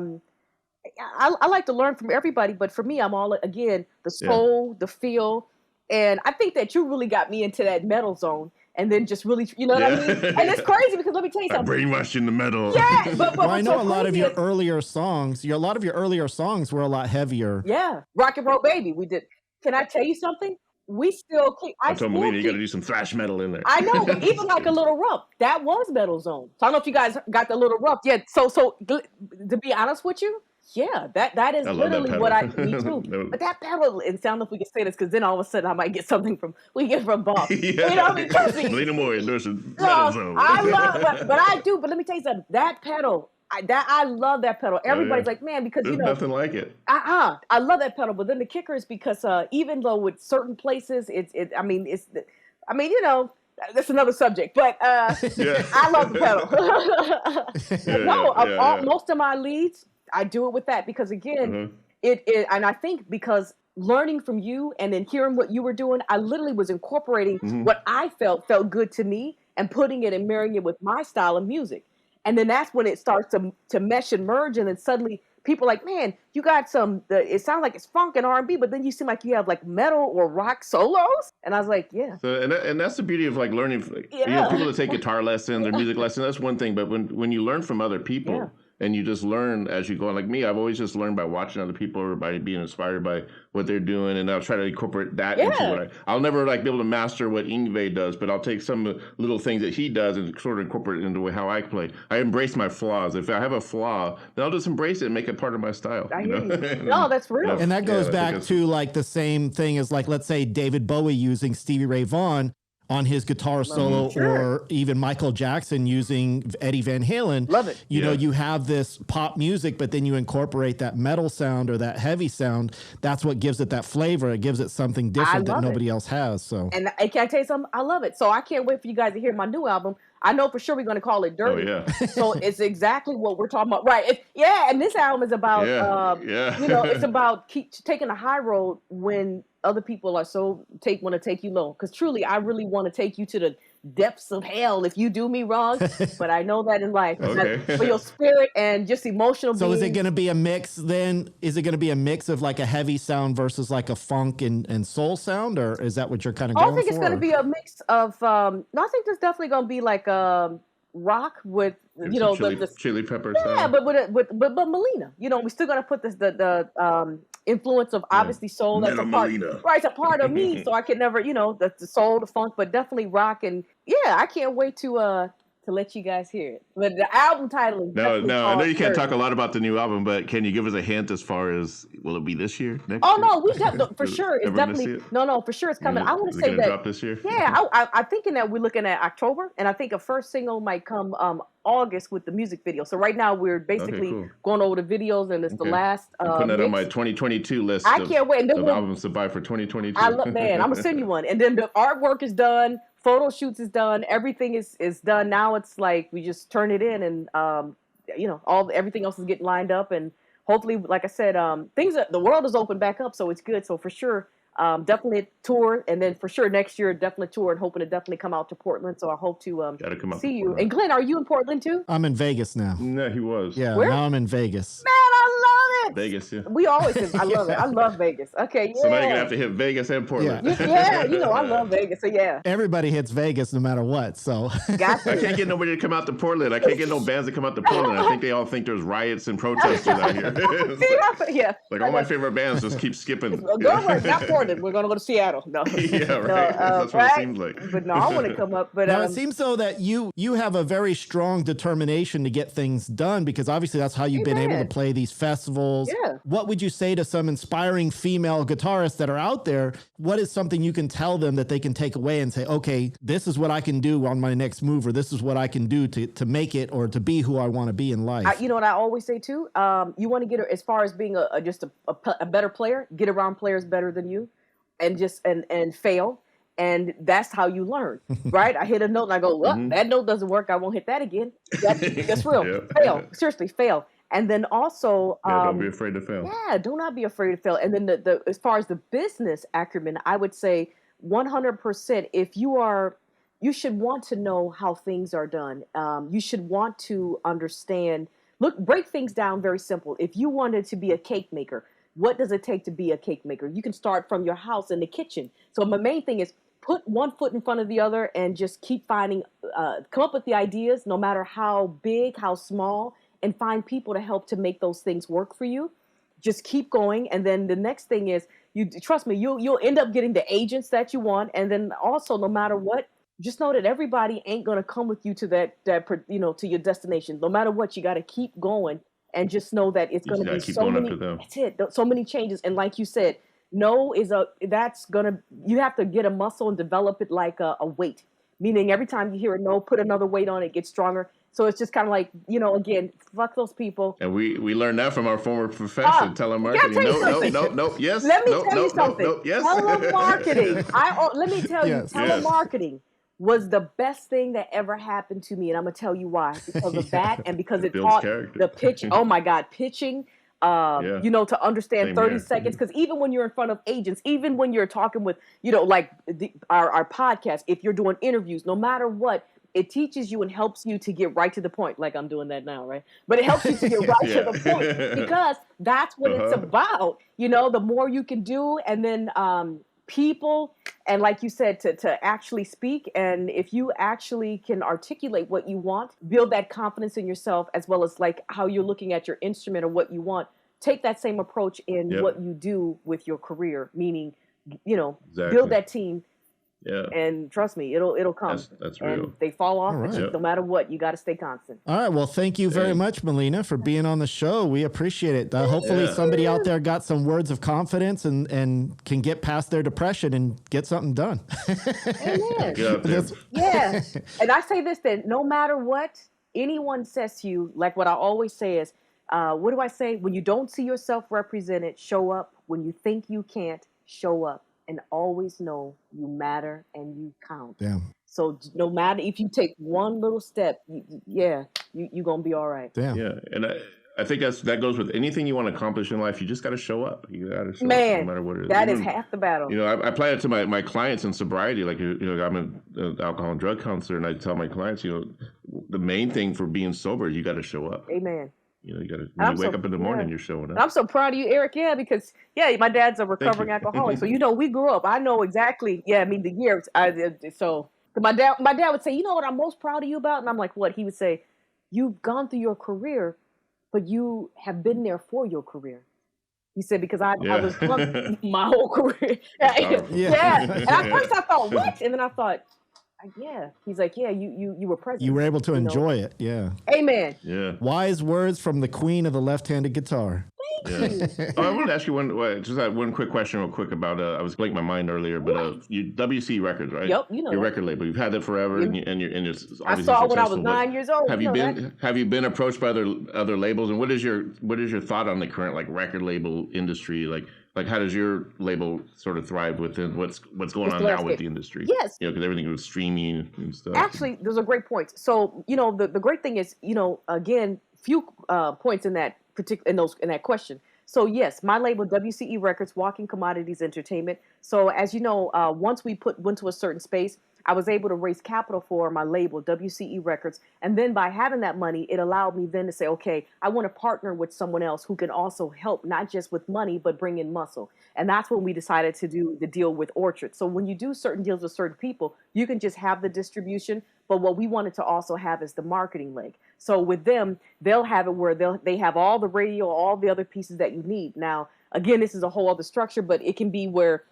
like to learn from everybody, but for me, I'm all again the soul, the feel, and I think that you really got me into that metal zone. And then just really, you know what I mean? And it's crazy because let me tell you something. Brainwashed in the metal. Yeah, but I know a lot of your earlier songs. A lot of your earlier songs were a lot heavier. Yeah, Rock and Roll Baby. We did. Can I tell you something? We still keep. I told Malina you got to do some thrash metal in there. I know, even like a Little Rough. That was Metal Zone. So I don't know if you guys got the Little Rough. Yeah. So to be honest with you. Yeah, that is literally what me too. But that pedal, and I don't know if we can say this because then all of a sudden I might get something from Bob. You know what I mean? Malina Moye endorses Metal Zone. I love, but I do. But let me tell you something. That pedal, I love that pedal. Everybody's like, man, because there's nothing like it. I love that pedal. But then the kicker is because even though with certain places, that's another subject. But I love the pedal. Most of my leads, I do it with that because again, it and I think because learning from you and then hearing what you were doing, I literally was incorporating what I felt good to me and putting it and marrying it with my style of music. And then that's when it starts to mesh and merge, and then suddenly people are like, man, you got it sounds like it's funk and R&B, but then you seem like you have like metal or rock solos. And I was like, yeah. So, and that's the beauty of like learning. People that take guitar lessons or music lessons, that's one thing. But when you learn from other people, and you just learn as you go. Like me, I've always just learned by watching other people or by being inspired by what they're doing, and I'll try to incorporate that into what I'll never be able to master what Yngwie does, but I'll take some little things that he does and sort of incorporate it into how I play. I embrace my flaws. If I have a flaw, then I'll just embrace it and make it part of my style. I hear you. No, that's real. And that goes back to like the same thing as like, let's say David Bowie using Stevie Ray Vaughan on his guitar solo, or even Michael Jackson using Eddie Van Halen. Love it. You know, you have this pop music, but then you incorporate that metal sound or that heavy sound. That's what gives it that flavor. It gives it something different that nobody else has. So, and can I tell you something? I love it. So I can't wait for you guys to hear my new album. I know for sure we're going to call it Dirty. Oh, yeah. So it's exactly what we're talking about. Right. And this album is about, it's about taking a high road when other people are want to take you low. Because truly, I really want to take you to the depths of hell if you do me wrong. But I know that in life. For your spirit and just emotional So is it going to be a mix then? Is it going to be a mix of like a heavy sound versus like a funk and soul sound? Or is that what you're kind of going for? I think it's going to be a mix of, I think there's definitely going to be like rock with, the chili peppers. Yeah, but Malina, we're still going to put the influence of obviously soul. That's a part, it's a part of me. So I can never, the soul, the funk, but definitely rock. And I can't wait to let you guys hear it. But the album title is No, I know you can't talk a lot about the new album, but can you give us a hint as far as, will it be this year? Next year? No, we have for sure. It's definitely for sure it's coming. I want to say that drop this year. Yeah, I'm thinking that we're looking at October, and I think a first single might come August with the music video. So right now we're basically going over the videos, and it's the last. I'm putting that on my 2022 list. I can't wait. And albums to buy for 2022. I'm gonna send you one, and then the artwork is done. Photo shoots is done. Everything is done. Now it's like we just turn it in, and everything else is getting lined up, and hopefully, like I said, the world is open back up, so it's good. So for sure, definitely a tour, and then for sure next year definitely tour, and hoping to definitely come out to Portland. So I hope to see you. And Glenn, are you in Portland too? I'm in Vegas now. No, he was. Yeah, Where? Now I'm in Vegas. Man, I love Vegas, yeah. We always hit, I love it. I love Vegas. Okay, yeah. So now you're gonna have to hit Vegas and Portland. Yeah, I love Vegas. So yeah. Everybody hits Vegas no matter what. So Gotcha. I can't get nobody to come out to Portland. I can't get no bands to come out to Portland. I think they all think there's riots and protesters out here. Yeah. Like all my favorite bands just keep skipping. Go right, not Portland. We're gonna go to Seattle. No. Yeah, right. No, That's what it seems like. But no, I want to come up. But now it seems though that you have a very strong determination to get things done, because obviously that's how you've been able to play these festivals. Yeah. What would you say to some inspiring female guitarists that are out there? What is something you can tell them that they can take away and say, okay, this is what I can do on my next move, or this is what I can do to make it or to be who I want to be in life? You know what I always say too? You want to get as far as being just a better player, get around players better than you, and just and fail. And that's how you learn, right? I hit a note and I go, well, that note doesn't work. I won't hit that again. That's real. Yeah. Fail. Seriously, fail. And then also, don't be afraid to fail. Yeah, do not be afraid to fail. And then the as far as the business acumen, I would say 100%. If you should want to know how things are done. You should want to understand. Look, break things down very simple. If you wanted to be a cake maker, what does it take to be a cake maker? You can start from your house in the kitchen. So my main thing is put one foot in front of the other and just keep finding, come up with the ideas, no matter how big, how small, and find people to help to make those things work for you. Just keep going. And then the next thing is, you trust me, you'll end up getting the agents that you want. And then also, no matter what, just know that everybody ain't going to come with you to that, to your destination. No matter what, you got to keep going. And just know that it's going to be so many. That's it. So many changes. And like you said, you have to get a muscle and develop it like a weight. Meaning every time you hear a no, put another weight on it, it gets stronger. So it's just kind of like, again, fuck those people. And we learned that from our former profession, telemarketing. No, yes. Let me tell you something. No, yes. Telemarketing. Let me tell you, telemarketing was the best thing that ever happened to me. And I'm going to tell you why. Because of that and because it taught the pitch. Oh, my God. Pitching, to understand Same 30 here. Seconds. Because even when you're in front of agents, even when you're talking with, like our podcast, if you're doing interviews, no matter what, it teaches you and helps you to get right to the point. Like I'm doing that now, right? But it helps you to get right to the point because that's what it's about. The more you can do, and then people, and like you said, to actually speak. And if you actually can articulate what you want, build that confidence in yourself, as well as like how you're looking at your instrument or what you want, take that same approach in what you do with your career, meaning, build that team. Yeah. And trust me, it'll come. That's real. And they fall off, no matter what, you got to stay constant. All right. Well, thank you very much, Malina, for being on the show. We appreciate it. Hopefully somebody out there got some words of confidence and can get past their depression and get something done. Amen. Yeah. And I say this then, no matter what anyone says to you, like what I always say is, what do I say? When you don't see yourself represented, show up. When you think you can't, show up. And always know you matter and you count. Damn. So no matter if you take one little step, you're going to be all right. Damn. Yeah. And I think that goes with anything you want to accomplish in life. You just got to show up. You got to show up no matter what it is. That is half the battle. I apply it to my clients in sobriety. Like, I'm an alcohol and drug counselor, and I tell my clients, the main thing for being sober, you got to show up. Amen. You got to, when you wake up in the morning, you're showing up. I'm so proud of you, Eric. Yeah, because, my dad's a recovering alcoholic. So, we grew up. I know exactly. Yeah, I mean, the years. So my dad would say, you know what I'm most proud of you about? And I'm like, what? He would say, you've gone through your career, but you have been there for your career. He said, because I was drunk my whole career. Yeah. And at first I thought, what? And then I thought, yeah. He's like, yeah, you were present. You were able to enjoy it. Yeah. Amen. Yeah. Wise words from the queen of the left-handed guitar. Thank you. I wanted to ask you one quick question real quick about, I was blanking my mind earlier, but WC Records, right? Yep, your record label. You've had that forever, and it's obviously I saw it when I was 9 years old. Have you been approached by other labels, and what is your thought on the current record label industry? Like, how does your label sort of thrive within what's going on now with the industry? Yes. Because everything goes streaming and stuff. Actually, those are great points. So, the great thing is, again, few points in that in that question. So yes, my label, WCE Records, Walking Commodities Entertainment. So as you know, once we went to a certain space, I was able to raise capital for my label, WCE Records. And then by having that money, it allowed me then to say, okay, I want to partner with someone else who can also help, not just with money, but bring in muscle. And that's when we decided to do the deal with Orchard. So when you do certain deals with certain people, you can just have the distribution. But what we wanted to also have is the marketing leg. So with them, they'll have it where they have all the radio, all the other pieces that you need. Now, again, this is a whole other structure, but it can be where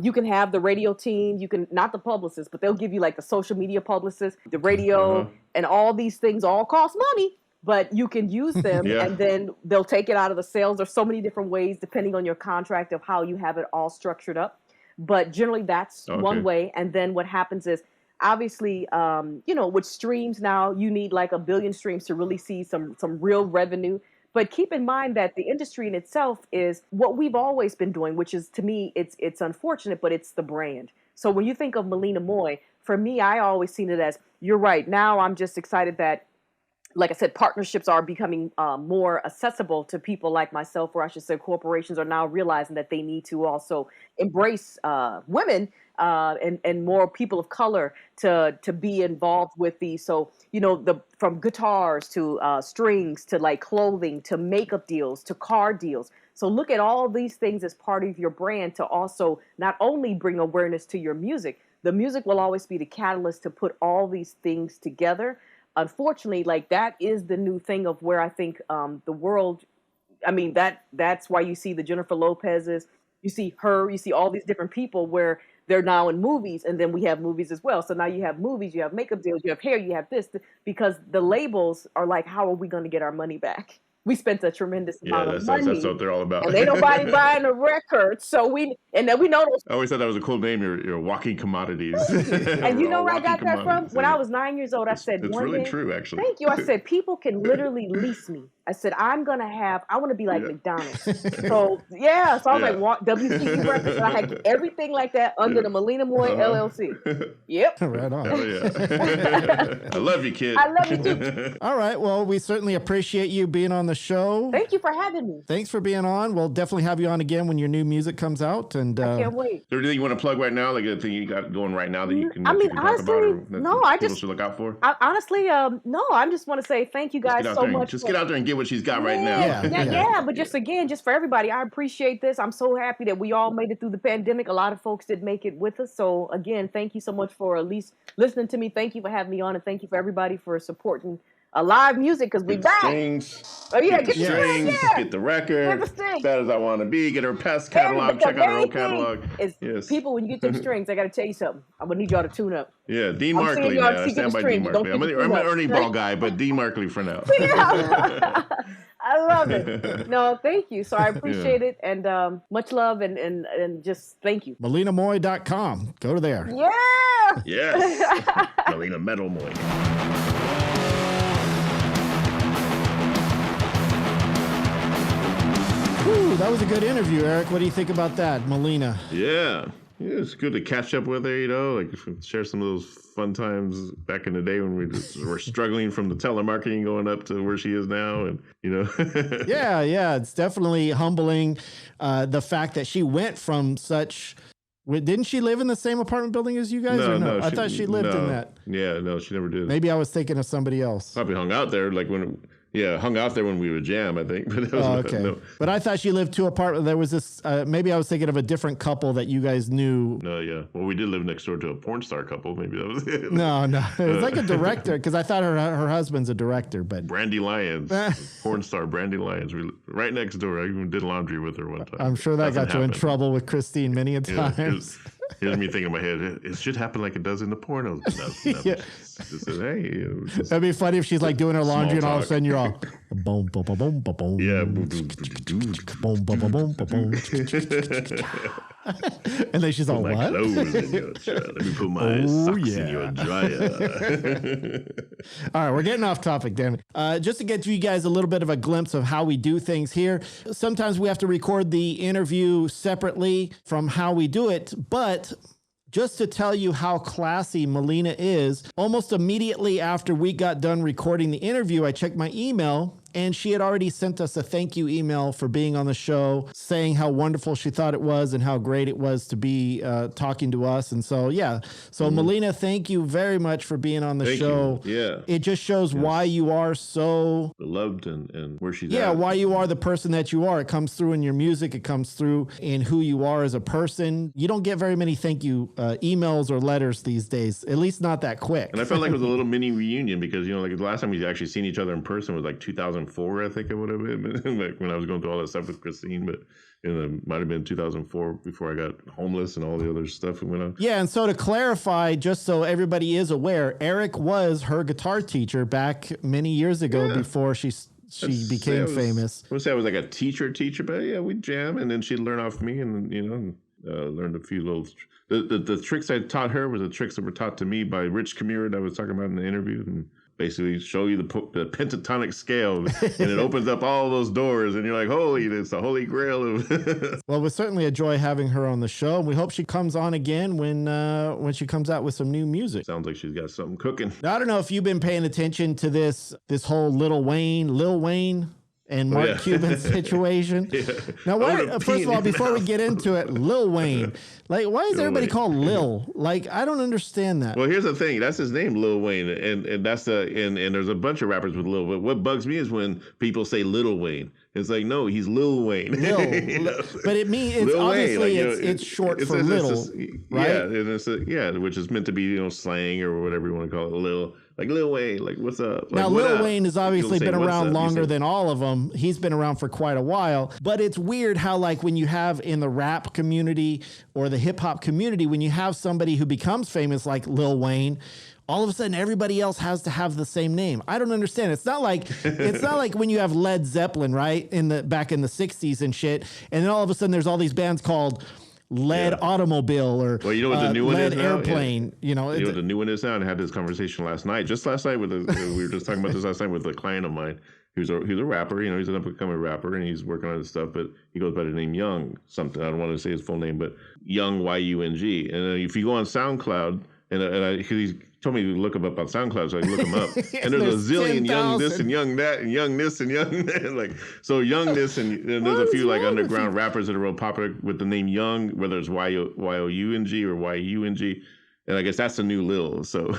you can have the radio team, you can, not the publicist, but they'll give you like the social media publicist, the radio, and all these things all cost money, but you can use them and then they'll take it out of the sales. There's so many different ways depending on your contract of how you have it all structured up. But generally that's one way. And then what happens is, obviously, with streams now, you need like 1 billion streams to really see some real revenue. But keep in mind that the industry in itself is what we've always been doing, which is, to me, it's unfortunate, but it's the brand. So when you think of Malina Moye, for me, I always seen it as, you're right. Now I'm just excited that, like I said, partnerships are becoming more accessible to people like myself, or I should say corporations are now realizing that they need to also embrace women and more people of color to be involved with these. So, from guitars to strings to like clothing to makeup deals to car deals. So look at all these things as part of your brand to also not only bring awareness to your music. The music will always be the catalyst to put all these things together. Unfortunately, like that is the new thing of where I think the world, that's why you see the Jennifer Lopez's, you see her, you see all these different people where they're now in movies, and then we have movies as well. So now you have movies, you have makeup deals, you have hair, you have this, because the labels are like, how are we going to get our money back? We spent a tremendous amount of money. That's what they're all about. And ain't nobody buying a record. So we know those. I always thought that was a cool name. You're walking commodities. And you know where I got that from? When I was 9 years old, I said, it's really true, actually. Thank you. I said, people can literally lease me. I said, I want to be like McDonald's. So I was like, WCE Records. And I had everything like that under the Malina Moye LLC. Yep. Right on. Hell yeah. I love you, kid. I love you too. All right. Well, we certainly appreciate you being on the show. Thank you for having me. Thanks for being on. We'll definitely have you on again when your new music comes out. And I can't wait. Is there anything you want to plug right now? Like a thing you got going right now that you can, honestly, talk about? Or people should look out for? Honestly, no. I just want to say thank you guys so much. Just get out there and get what she's got right now. But just for everybody, I appreciate this. I'm so happy that we all made it through the pandemic. A lot of folks didn't make it with us. So again, thank you so much for at least listening to me. Thank you for having me on, and thank you for everybody for supporting live music, because we back. Strings. Oh yeah, get the strings. Get the record. Bad as I want to be. Get her past catalog. Check out her old catalog. People, when you get them strings, I got to tell you something. I'm gonna need y'all to tune up. Yeah, Dean Markley. Now. Stand by Dean Markley. I'm an Ernie Ball guy, but Dean Markley for now. I love it. No, thank you. So I appreciate it, and much love, and just thank you. MalinaMoye.com. Go to there. Yeah. Yes. Malina Metal Moye. Whew, that was a good interview, Eric. What do you think about that, Malina? Yeah, it's good to catch up with her, like share some of those fun times back in the day when we were struggling from the telemarketing going up to where she is now. And, Yeah, it's definitely humbling. The fact that she went from such... Didn't she live in the same apartment building as you guys? No, I thought she lived in that. Yeah, no, she never did. Maybe I was thinking of somebody else. Probably hung out there hung out there when we would jam, I think. But okay. No. But I thought she lived 2 apartments. There was this, maybe I was thinking of a different couple that you guys knew. No, yeah. Well, we did live next door to a porn star couple. Maybe that was it. No. It was like a director, because I thought her husband's a director. But Brandy Lyons, porn star Brandy Lyons. We right next door. I even did laundry with her one time. I'm sure that got you in trouble with Christine many a times. Here's me thinking in my head, it should happen like it does in the pornos. Just said, hey. That'd be funny if she's like doing her laundry and all of a sudden you're all boom, boom, boom, boom, boom, boom. Yeah. Boom, boom, boom, boom, boom. And then she's all, what? Let me put my socks in your dryer. All right, we're getting off topic, damn it. Just to get you guys a little bit of a glimpse of how we do things here. Sometimes we have to record the interview separately from how we do it, but just to tell you how classy Malina is, almost immediately after we got done recording the interview, I checked my email And she had already sent us a thank you email for being on the show, saying how wonderful she thought it was and how great it was to be talking to us. And so, yeah. So, Malina, thank you very much for being on the show. Yeah. It just shows why you are so beloved and where she's at. Yeah, why you are the person that you are. It comes through in your music. It comes through in who you are as a person. You don't get very many thank you emails or letters these days, at least not that quick. And I felt like it was a little mini reunion because, you know, like the last time we actually seen each other in person was like 2004, I think it would have been, like when I was going through all that stuff with Christine, but it might have been 2004 before I got homeless and all the other stuff that went on. Yeah, and so to clarify, just so everybody is aware, Eric was her guitar teacher back many years ago before she became famous. I would say I was like a teacher, but yeah, we'd jam, and then she'd learn off me, and you know, learned a few little. The tricks I taught her were the tricks that were taught to me by Rich Kamira that I was talking about in the interview, and basically show you the pentatonic scale, and it opens up all those doors, and you're like, holy, it's the holy grail of. Well, it was certainly a joy having her on the show, and we hope she comes on again when she comes out with some new music. Sounds like she's got something cooking. Now, I don't know if you've been paying attention to this whole Lil Wayne and Mark Cuban situation. Now, first of all, before we get into it, Lil Wayne, like, why is everybody called Lil? Like, I don't understand that. Well, here's the thing. That's his name, Lil Wayne. And that's and there's a bunch of rappers with Lil. But what bugs me is when people say Little Wayne. It's like, no, he's Lil Wayne. But it means it's obviously it's short for little, right? Yeah, which is meant to be, you know, slang or whatever you want to call it. Lil Wayne, like, what's up? Like, now, Lil Wayne has obviously been around longer than all of them. He's been around for quite a while. But it's weird how, like, when you have in the rap community or the hip hop community, when you have somebody who becomes famous like Lil Wayne, all of a sudden everybody else has to have the same name. I don't understand. It's not like when you have Led Zeppelin, right? Back in the 60s and shit. And then all of a sudden there's all these bands called Lead Automobile or you know what the new one Lead is now? Airplane. You know what the new one is now? And I had this conversation last night with we were just talking about this last night with a client of mine who's a rapper. You know, he's an up-and-coming rapper and he's working on his stuff, but he goes by the name Young something. I don't want to say his full name, but Young Y-U-N-G. And if you go on SoundCloud, he's told me to look him up on SoundCloud, so I look him up. And there's a zillion 10, Young this and Young that and Young this and Young that. Like, so Young this and there's a few like underground rappers that are real popular with the name Young, whether it's Y-O-U-N-G or Y-U-N-G. And I guess that's the new Lil. So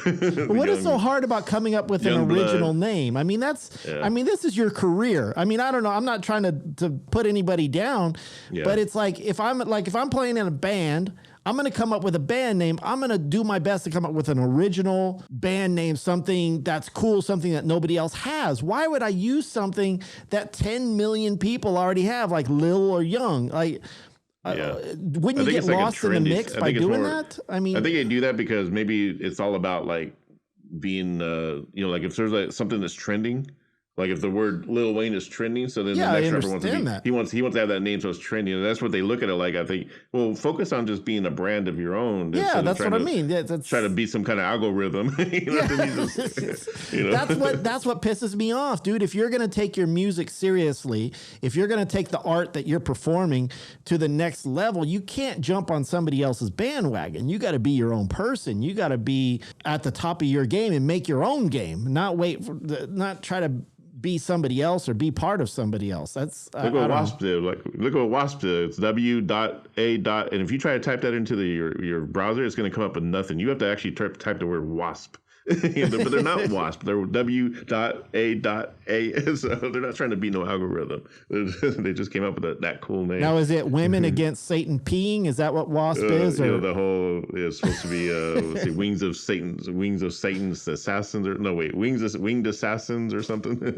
what is so hard about coming up with an original name? I mean, this is your career. I mean, I don't know. I'm not trying to put anybody down, but it's like if I'm playing in a band, I'm going to come up with a band name. I'm going to do my best to come up with an original band name, something that's cool, something that nobody else has. Why would I use something that 10 million people already have, like Lil or Young? Like, wouldn't you get lost in the mix by doing that? I mean, I think they do that because maybe it's all about like being, like if there's like something that's trending. Like if the word Lil Wayne is trending, so then the next rapper wants to be, he wants to have that name, so it's trending, and that's what they look at it like. I think, well, focus on just being a brand of your own. Yeah, that's what I mean. Try to be some kind of algorithm. That's what pisses me off, dude. If you're gonna take your music seriously, if you're gonna take the art that you're performing to the next level, you can't jump on somebody else's bandwagon. You got to be your own person. You got to be at the top of your game and make your own game. Not try to be somebody else or be part of somebody else. That's look what Wasp did. Look what Wasp did. It's W.A. And if you try to type that into your browser, it's going to come up with nothing. You have to actually type the word Wasp. But they're not Wasp. They're W.A.A. So they're not trying to be no algorithm. They just came up with that cool name. Now, is it women against Satan peeing? Is that what Wasp is? Or? The whole is supposed to be let's see, wings of Satan's assassins, or no wait, winged assassins or something.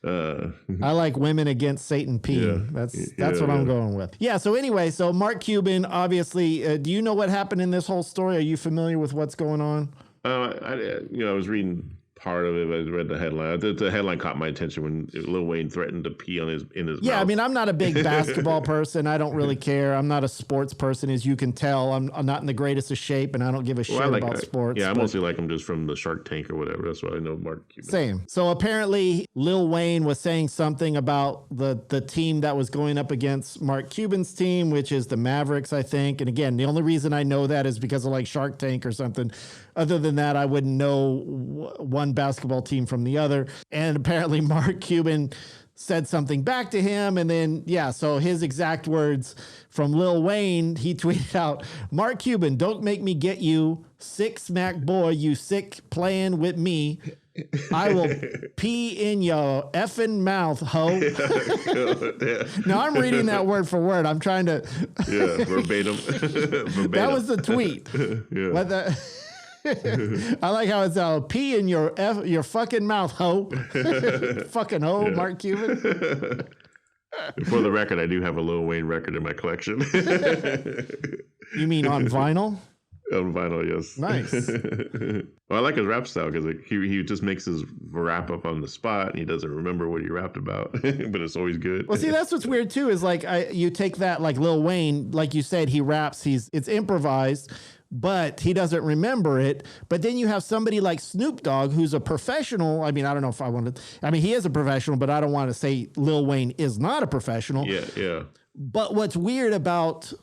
I like women against Satan peeing. That's what I'm going with. Yeah. So anyway, Mark Cuban, obviously, do you know what happened in this whole story? Are you familiar with what's going on? I was reading part of it. I read the headline. The headline caught my attention when Lil Wayne threatened to pee in his mouth. I mean, I'm not a big basketball person. I don't really care. I'm not a sports person, as you can tell. I'm not in the greatest of shape, and I don't give a shit about sports. Yeah, I mostly like him just from the Shark Tank or whatever. That's why I know Mark Cuban. Same. So apparently, Lil Wayne was saying something about the team that was going up against Mark Cuban's team, which is the Mavericks, I think. And again, the only reason I know that is because of like Shark Tank or something. Other than that, I wouldn't know one basketball team from the other. And apparently Mark Cuban said something back to him. And then, so his exact words from Lil Wayne, he tweeted out, Mark Cuban, don't make me get you. Sick smack boy, you sick playing with me. I will pee in your effing mouth, ho. Now I'm reading that word for word. I'm trying to. Verbatim. That was the tweet. I like how it's pee in your fucking mouth, ho. Fucking ho, Mark Cuban. For the record, I do have a Lil Wayne record in my collection. You mean on vinyl? On vinyl, yes. Nice. Well, I like his rap style because he just makes his rap up on the spot and he doesn't remember what he rapped about, but it's always good. Well, see, that's what's weird too, is like you take that, like Lil Wayne, like you said, he raps, it's improvised, but he doesn't remember it. But then you have somebody like Snoop Dogg, who's a professional. I mean, I don't know if I want to, he is a professional, but I don't want to say Lil Wayne is not a professional. Yeah. But what's weird about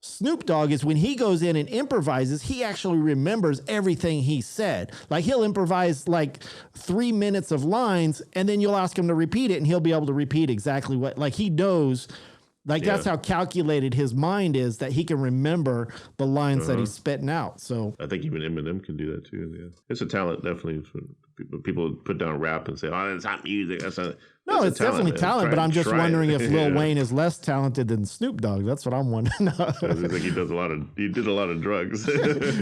Snoop Dogg is when he goes in and improvises, he actually remembers everything he said. Like he'll improvise like 3 minutes of lines and then you'll ask him to repeat it and he'll be able to repeat exactly what, like he knows, like that's how calculated his mind is, that he can remember the lines that he's spitting out. So I think even Eminem can do that too. Yeah. It's a talent, definitely. People put down rap and say, "Oh, it's not music." No, it's definitely talent, but I'm just wondering if Lil Wayne is less talented than Snoop Dogg. That's what I'm wondering. I think he did a lot of drugs.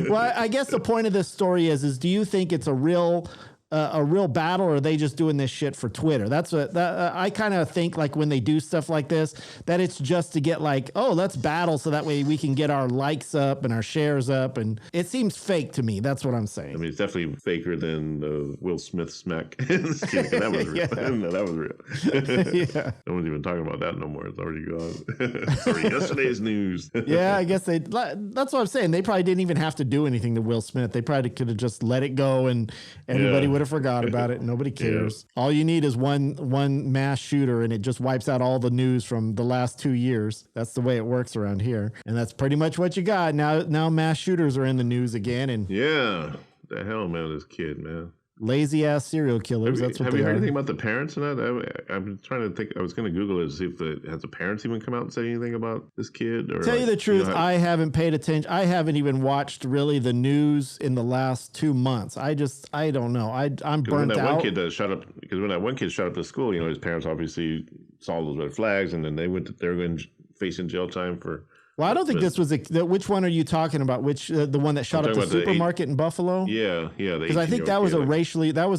Well, I guess the point of this story is do you think it's a real battle, or are they just doing this shit for Twitter? That's what I kind of think, like when they do stuff like this, that it's just to get like, oh, let's battle so that way we can get our likes up and our shares up. And it seems fake to me. That's what I'm saying. I mean, it's definitely faker than the Will Smith smack. That was real. No, that was real. No one's even talking about that no more. It's already gone. It's already yesterday's news. Yeah, I guess that's what I'm saying. They probably didn't even have to do anything to Will Smith. They probably could have just let it go and everybody would have forgot about it. Nobody cares. All you need is one mass shooter and it just wipes out all the news from the last 2 years. That's the way it works around here. And that's pretty much what you got. Now mass shooters are in the news again. And the hell, man, this kid, man. Lazy ass serial killers. That's what have they you heard are. anything about the parents and that? I'm trying to think. I was going to Google it to see if has the parents even come out and said anything about this kid? Or Tell you the truth, I haven't paid attention. I haven't even watched really the news in the last 2 months. I don't know. I'm burnt out. When that one kid shot up the school, his parents obviously saw those red flags, and then they were facing jail time for. Well, I don't think this was which one are you talking about? Which the one that shot up the supermarket in Buffalo? Yeah. Because I think that was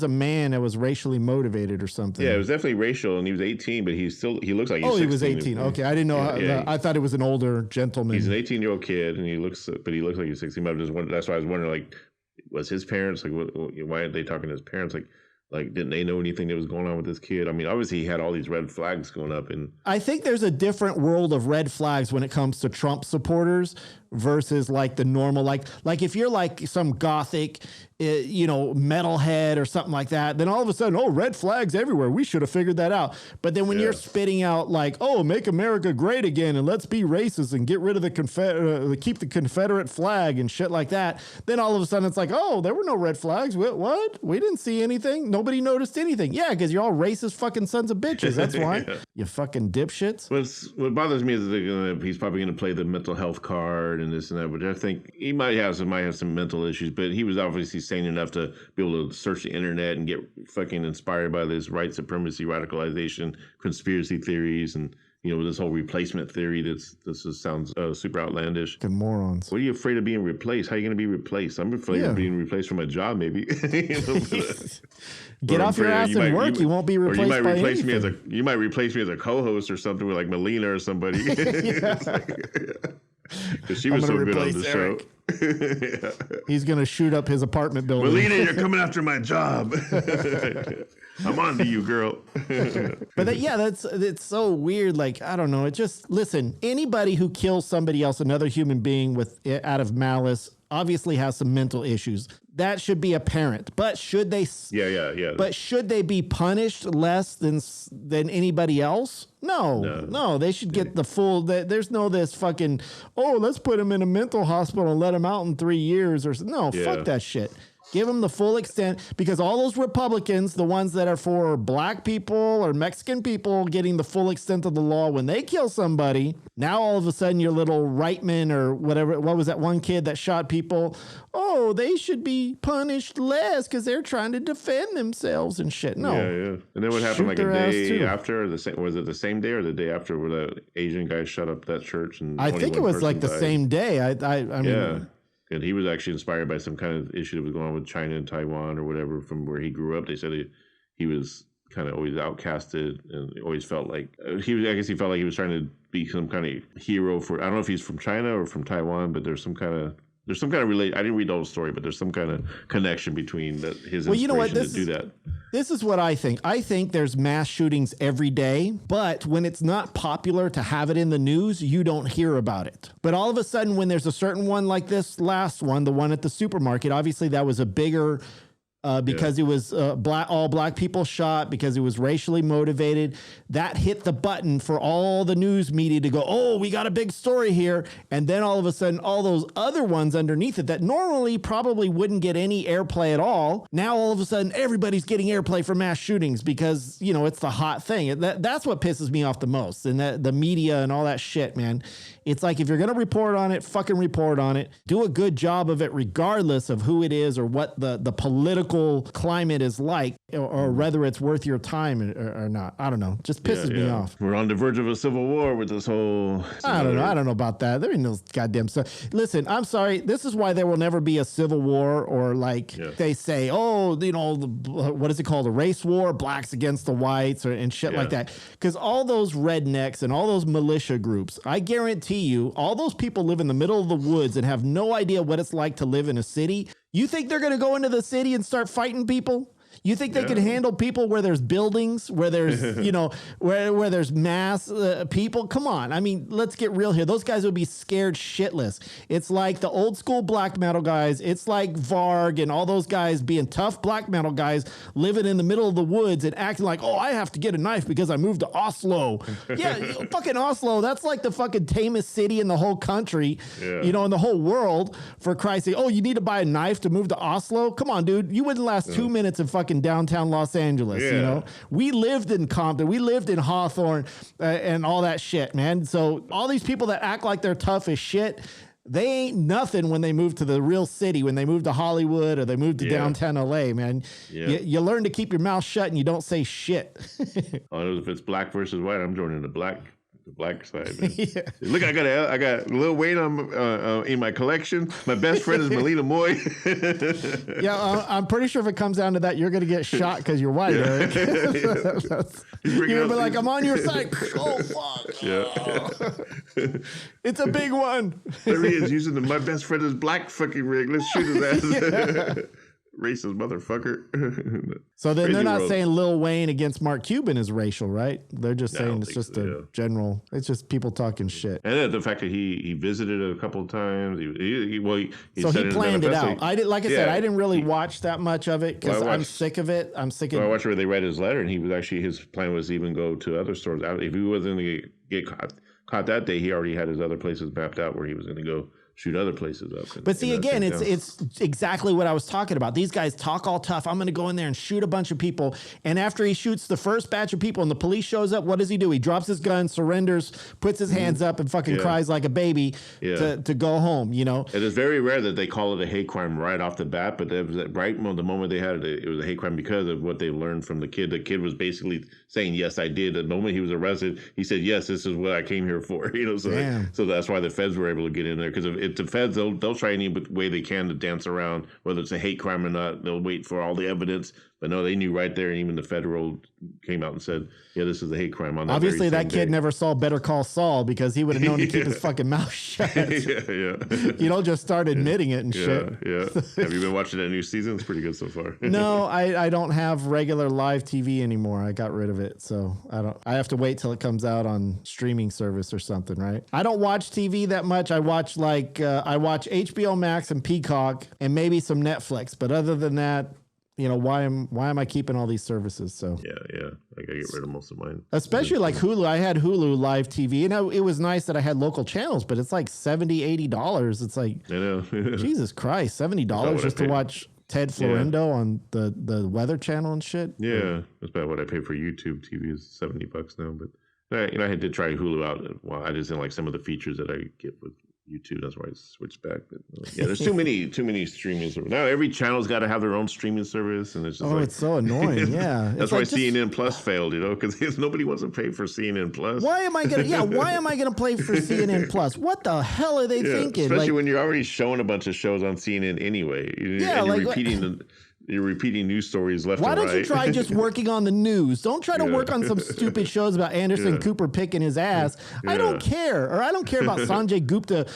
a man that was racially motivated or something. Yeah, it was definitely racial, and he was 18, but he looks like he's 16. Oh, he was 18. Okay, I didn't know. I thought it was an older gentleman. He's an 18-year-old kid, and he looks like he's 16. But that's why I was wondering, like, was his parents why aren't they talking to his parents? Like, didn't they know anything that was going on with this kid? I mean, obviously he had all these red flags going up. And I think there's a different world of red flags when it comes to Trump supporters versus like the normal, like if you're like some gothic, metalhead or something like that, then all of a sudden, oh, red flags everywhere. We should have figured that out. But then when you're spitting out like, oh, make America great again and let's be racist and get rid of keep the Confederate flag and shit like that, then all of a sudden it's like, oh, there were no red flags. What? We didn't see anything. Nobody noticed anything. Yeah, because you're all racist fucking sons of bitches. That's why. You fucking dipshits. What bothers me is he's probably going to play the mental health card and this and that, which I think he might have some mental issues, but he was obviously sane enough to be able to search the internet and get fucking inspired by this white supremacy, radicalization, conspiracy theories, and this whole replacement theory. This sounds super outlandish. Good morons. What are you afraid of being replaced? How are you going to be replaced? I'm afraid of being replaced from a job, maybe. Get off your ass and work. You won't be replaced by anything. You might replace me as a co-host or something with like Malina or somebody. Because she was so good on the show. He's going to shoot up his apartment building. Malina, you're coming after my job. I'm on to you, girl. But it's so weird. Like, I don't know. It just, listen, anybody who kills somebody else, another human being out of malice, obviously has some mental issues. That should be apparent. But should they? Yeah. But should they be punished less than anybody else? No. They should get the full. There's no this fucking. Oh, let's put him in a mental hospital and let him out in 3 years or no. Fuck that shit. Give them the full extent, because all those Republicans, the ones that are for black people or Mexican people getting the full extent of the law when they kill somebody, now all of a sudden your little Reitman or whatever, what was that one kid that shot people? Oh, they should be punished less because they're trying to defend themselves and shit. No. Yeah. And then what happened like a day after? Was it the same day or the day after where the Asian guy shut up that church? And I think it was like the same day. I mean... And he was actually inspired by some kind of issue that was going on with China and Taiwan or whatever from where he grew up. They said he was kind of always outcasted and always felt like I guess he felt like he was trying to be some kind of hero for, I don't know if he's from China or from Taiwan, but there's some kind of relate. I didn't read the whole story, but there's some kind of connection between his inspiration to do that. This is what I think. I think there's mass shootings every day, but when it's not popular to have it in the news, you don't hear about it. But all of a sudden, when there's a certain one like this last one, the one at the supermarket, obviously that was a bigger because it was all black people shot, because it was racially motivated. That hit the button for all the news media to go, oh, we got a big story here. And then all of a sudden, all those other ones underneath it that normally probably wouldn't get any airplay at all, now all of a sudden, everybody's getting airplay for mass shootings because, it's the hot thing. That's what pisses me off the most. And the media and all that shit, man. It's like, if you're going to report on it, fucking report on it. Do a good job of it regardless of who it is or what the political climate is like, or whether it's worth your time or not. I don't know. Just pisses me off. We're on the verge of a civil war with this whole... I don't know. I don't know about that. There ain't no goddamn stuff. Listen, I'm sorry. This is why there will never be a civil war, or they say, oh, what is it called? A race war, blacks against the whites and shit like that. Because all those rednecks and all those militia groups, I guarantee you, all those people live in the middle of the woods and have no idea what it's like to live in a city. You think they're going to go into the city and start fighting people? You think they can handle people where there's buildings, where there's, where there's mass people? Come on. I mean, let's get real here. Those guys would be scared shitless. It's like the old school black metal guys. It's like Varg and all those guys being tough black metal guys living in the middle of the woods and acting like, oh, I have to get a knife because I moved to Oslo. Yeah, fucking Oslo. That's like the fucking tamest city in the whole country, in the whole world, for Christ's sake. Oh, you need to buy a knife to move to Oslo? Come on, dude. You wouldn't last 2 minutes in fucking downtown Los Angeles. We lived in Compton, we lived in Hawthorne and all that shit, man. So all these people that act like they're tough as shit, they ain't nothing when they move to the real city, when they move to Hollywood or they move to downtown LA, man. You learn to keep your mouth shut and you don't say shit. If it's black versus white, I'm joining the black side, man. Look, I got Lil Wayne in my collection. My best friend is Malina Moye. I'm pretty sure if it comes down to that, you're gonna get shot because you're white, Eric. You're gonna be like, I'm on your side. Oh fuck! It's a big one. There he is using my best friend is black fucking rig. Let's shoot his ass. Racist motherfucker. So then they're not saying Lil Wayne against Mark Cuban is racial, right? They're just saying it's just a general, it's just people talking shit. And then the fact that he visited it a couple of times. He planned it out. I didn't really watch that much of it because I'm sick of it. I watched where they read his letter, and his plan was to even go to other stores. If he wasn't going to get caught that day, he already had his other places mapped out where he was going to go shoot other places up. But see, again, it's exactly what I was talking about. These guys talk all tough. I'm going to go in there and shoot a bunch of people. And after he shoots the first batch of people and the police shows up, what does he do? He drops his gun, surrenders, puts his hands up and fucking cries like a baby to go home, And it's very rare that they call it a hate crime right off the bat, but it was the moment they had it, it was a hate crime because of what they learned from the kid. The kid was basically saying, yes, I did. The moment he was arrested, he said, yes, this is what I came here for. So that's why the feds were able to get in there, because if the feds, they'll try any way they can to dance around whether it's a hate crime or not. They'll wait for all the evidence. But no, they knew right there, and even the federal came out and said, "Yeah, this is a hate crime." On that obviously, very that same kid day. never saw Better Call Saul because he would have known to keep his fucking mouth shut. Yeah. You don't just start admitting it and shit. Yeah. Have you been watching that new season? It's pretty good so far. No, I don't have regular live TV anymore. I got rid of it, so I have to wait till it comes out on streaming service or something, right? I don't watch TV that much. I watch I watch HBO Max and Peacock and maybe some Netflix, but other than that, why am I keeping all these services? So Yeah. I gotta get rid of most of mine. especially like Hulu. I had Hulu live TV, and it was nice that I had local channels, but it's like $70-$80. It's like, I know. Jesus Christ, $70 what just I to paid. watch Ted Florendo on the Weather Channel and shit. Yeah, that's about what I pay for YouTube TV is $70 now. But I had to try Hulu out. Well, I just didn't like some of the features that I get with YouTube. That's why I switched back. But yeah, there's too many streaming services. Now every channel's got to have their own streaming service, and it's just It's so annoying. Yeah, That's It's why like, just- CNN Plus failed, because nobody wants to pay for CNN Plus. Why am I gonna play for CNN Plus? What the hell are they thinking? Especially Like, when you're already showing a bunch of shows on CNN anyway. Yeah, and like, you're repeating news stories left why and don't right. you try just working on the news? Don't try to work on some stupid shows about Anderson Cooper picking his ass. I don't care. Or I don't care about Sanjay Gupta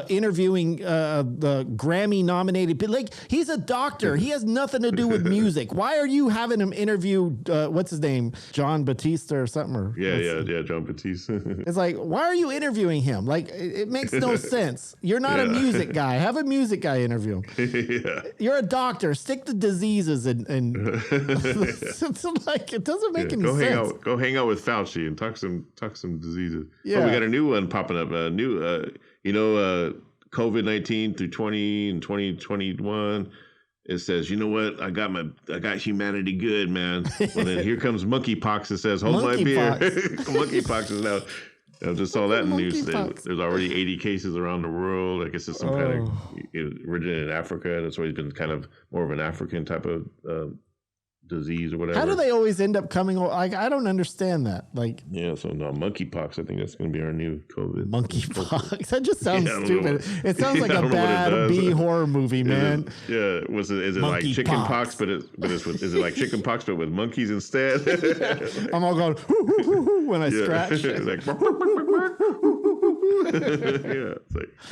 interviewing the Grammy nominated. Like, he's a doctor. He has nothing to do with music. Why are you having him interview, what's his name? John Batista or something? Or Yeah, John Batiste. It's like, why are you interviewing him? Like, it makes no sense. You're not a music guy. Have a music guy interview him. Yeah. You're a doctor. Stick to diseases and it's like, it doesn't make any sense. Go hang out with Fauci and talk some diseases. Yeah. Oh, we got a new one popping up. COVID-19 through 20 and 2021. It says, you know what? I got humanity good, man. Well, then here comes monkeypox. It says, hold my beer. Monkeypox is now. I just saw that in the news. There's already 80 cases around the world. I guess it's some kind of originated in Africa. That's always been kind of more of an African type of disease or whatever. How do they always end up coming? Like, I don't understand that. Like, Yeah, so no, monkeypox. I think that's going to be our new COVID. monkeypox. That just sounds Yeah, I don't stupid. know. It sounds like I a don't know what it bad does. B horror movie, man. Is it like Monkey chicken pox. pox, but is it like chicken pox but with monkeys instead? I'm all going hoo, hoo, hoo, hoo, when I scratch. Like, it's like,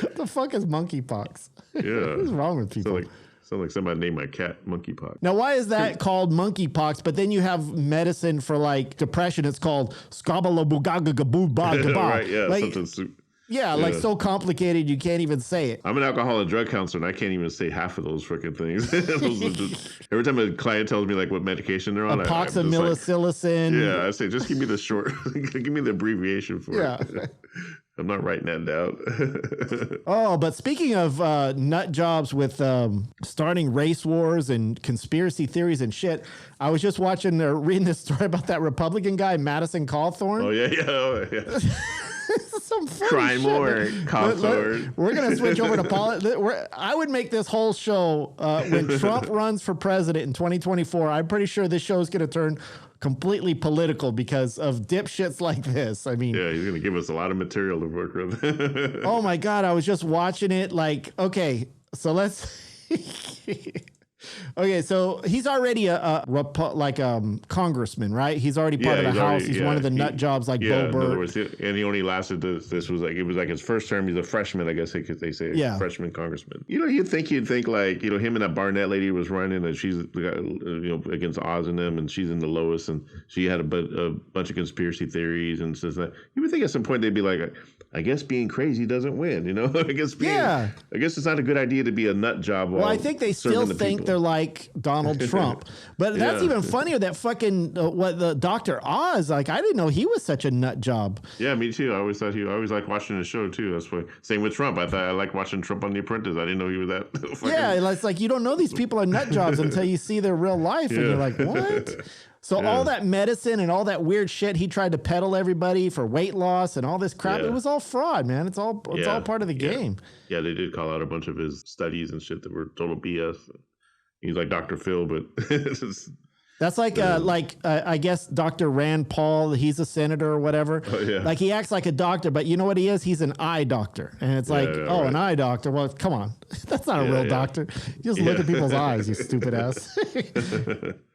What the fuck is monkeypox? yeah. What's wrong with people? Sound like somebody named my cat monkeypox. Now, why is that called monkeypox? But then you have medicine for like depression. It's called scabalabugagagabooba. Right? Yeah, Like, something. like so complicated you can't even say it. I'm an alcohol and drug counselor, and I can't even say half of those freaking things. Every time a client tells me like what medication they're on, Apoxamillicillin. I say just give me the short, give me the abbreviation for it. I'm not writing that down. Oh, but speaking of nut jobs with starting race wars and conspiracy theories and shit, I was just watching or reading this story about that Republican guy, Madison Cawthorn. Oh yeah. Some funny Cry shit, more, man. Cawthorn. We're going to switch over to politics. I would make this whole show when Trump runs for president in 2024. I'm pretty sure this show is going to turn completely political because of dipshits like this. I mean, Yeah, he's gonna give us a lot of material to work with. oh my God, I was just watching it. Like, okay, so let's. Okay, so he's already a congressman, right? He's already part of the House. He's one of the nut jobs like Bo in other Burr. words, and he only lasted this was like, it was like his first term. He's a freshman, I guess they say. Yeah. Freshman congressman. You'd think like, him and that Barnett lady was running, and she's against Oz and them, and she's in the lowest, and she had a bunch of conspiracy theories and says that. You would think at some point they'd be like, I guess being crazy doesn't win, I guess I guess it's not a good idea to be a nut job. Well, I think they still think they're like Donald Trump. But that's even funnier that fucking the Dr. Oz, like, I didn't know he was such a nut job. Yeah, me too. I always liked watching the show too. That's why. Same with Trump. I thought I liked watching Trump on The Apprentice. I didn't know he was that. Yeah, it's like you don't know these people are nut jobs until you see their real life, and you're like, what? So all that medicine and all that weird shit he tried to peddle everybody for weight loss and all this crap, it was all fraud, man. It's all part of the game. Yeah, they did call out a bunch of his studies and shit that were total BS. He's like Dr. Phil, but That's like I guess Dr. Rand Paul, he's a senator or whatever. Oh, yeah. Like he acts like a doctor, but you know what he is? He's an eye doctor. And it's like, right. An eye doctor. Well, come on. That's not a real doctor. You just look at people's eyes, you stupid ass.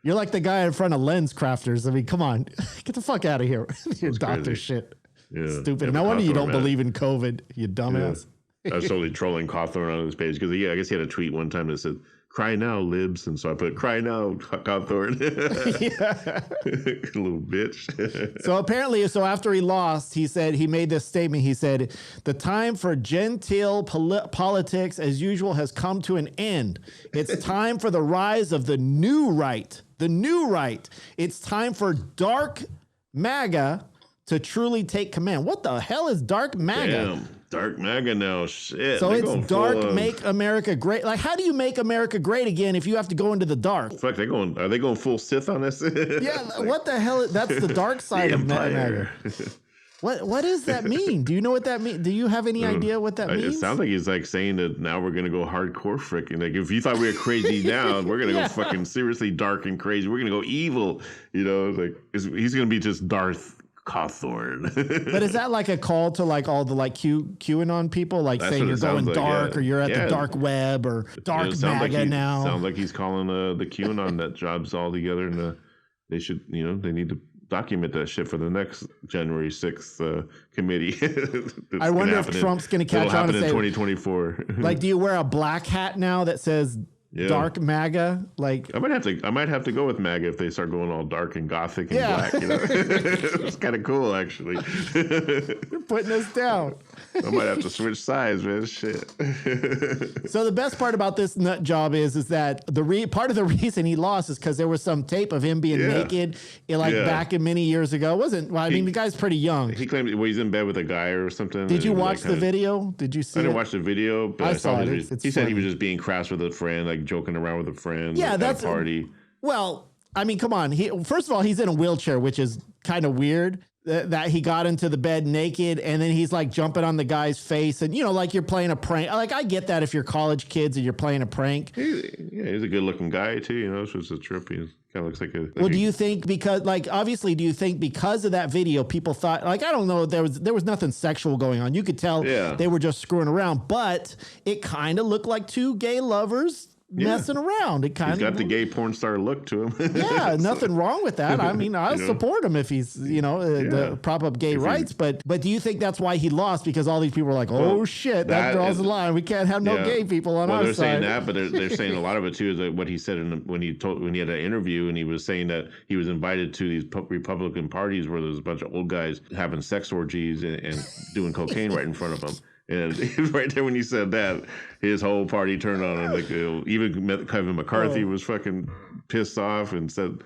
You're like the guy in front of Lens Crafters. I mean, come on. Get the fuck out of here. Your doctor crazy. shit. Yeah. Stupid. No wonder you don't believe in COVID, you dumbass. I was totally trolling Cawthorne on his page because I guess he had a tweet one time that said, "Cry now, libs," and so I put "Cry now, Cawthorne." Little bitch. So apparently, after he lost, he made this statement. He said, "The time for genteel politics, as usual, has come to an end. It's time for the rise of the new right. The new right. It's time for dark MAGA to truly take command." What the hell is dark MAGA? Damn. Dark MAGA now, shit. So it's dark, make America great. Like, how do you make America great again if you have to go into the dark? Fuck, are they going full Sith on this? Yeah, what the hell? That's the dark side of MAGA. What does that mean? Do you know what that means? Do you have any idea what that means? It sounds like he's like saying that now we're gonna go hardcore freaking. Like if you thought we were crazy now, we're gonna go fucking seriously dark and crazy. We're gonna go evil. You know, like he's gonna be just Darth Cawthorne. But is that like a call to like all the like QAnon people, like saying you're going dark or you're at the dark web or dark MAGA now? Sounds like he's calling the QAnon that jobs all together, and they should, they need to document that shit for the next January 6th committee. I wonder if Trump's going to catch on and say, in 2024. Like, do you wear a black hat now that says dark MAGA? Like, I might have to go with MAGA if they start going all dark and gothic and black. It's kind of cool, actually. You're putting us down. I might have to switch sides, man. Shit. So the best part about this nut job is that part of the reason he lost is because there was some tape of him being naked, back in many years ago. The guy's pretty young. He claimed he's in bed with a guy or something. Did you watch the video? Did you see? I didn't watch the video, but I saw it. He said he was just being crass with a friend, like joking around with a friend. Yeah, that's a party. Well, I mean, come on. First of all, he's in a wheelchair, which is kind of weird. That he got into the bed naked and then he's like jumping on the guy's face and like you're playing a prank. Like I get that if you're college kids and you're playing a prank. He's a good looking guy too. It's just a trip. He kind of looks like a. Well, do you think because of that video, people thought I don't know, there was nothing sexual going on. You could tell they were just screwing around, but it kind of looked like two gay lovers messing around. He's got the gay porn star look to him. Yeah, nothing wrong with that. I mean, I support him if he's, to prop up gay rights. But do you think that's why he lost? Because all these people were like, oh shit, that draws the line. We can't have no gay people on our side. They're saying that, but they're saying a lot of it too is that what he said when he had an interview and he was saying that he was invited to these Republican parties where there's a bunch of old guys having sex orgies and doing cocaine right in front of him. And right there when he said that, his whole party turned on him. Like even Kevin McCarthy was fucking pissed off and said,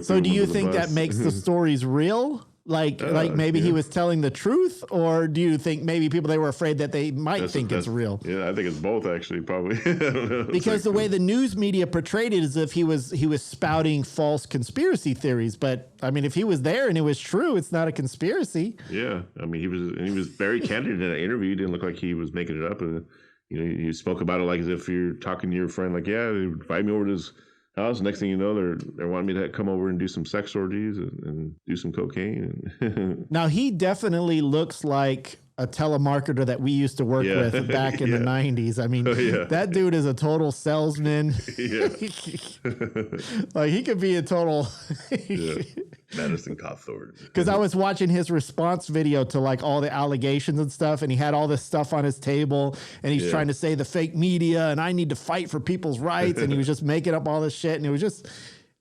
So do you think that makes the stories real? Like maybe he was telling the truth, or do you think maybe they were afraid that they might think it's real? Yeah, I think it's both actually, probably. I don't know. Because the way the news media portrayed it is if he was spouting false conspiracy theories. But I mean, if he was there and it was true, it's not a conspiracy. Yeah, I mean, he was very candid in that interview. He didn't look like he was making it up. He spoke about it like as if you're talking to your friend. Like, yeah, invite me over to his house. Next thing you know, they're wanting me to come over and do some sex orgies and do some cocaine. Now he definitely looks like a telemarketer that we used to work with back in the 90s. I mean, that dude is a total salesman. Like he could be a total Madison Cawthorne. Because I was watching his response video to like all the allegations and stuff, and he had all this stuff on his table, and he's trying to say the fake media and I need to fight for people's rights, and he was just making up all this shit, and it was just,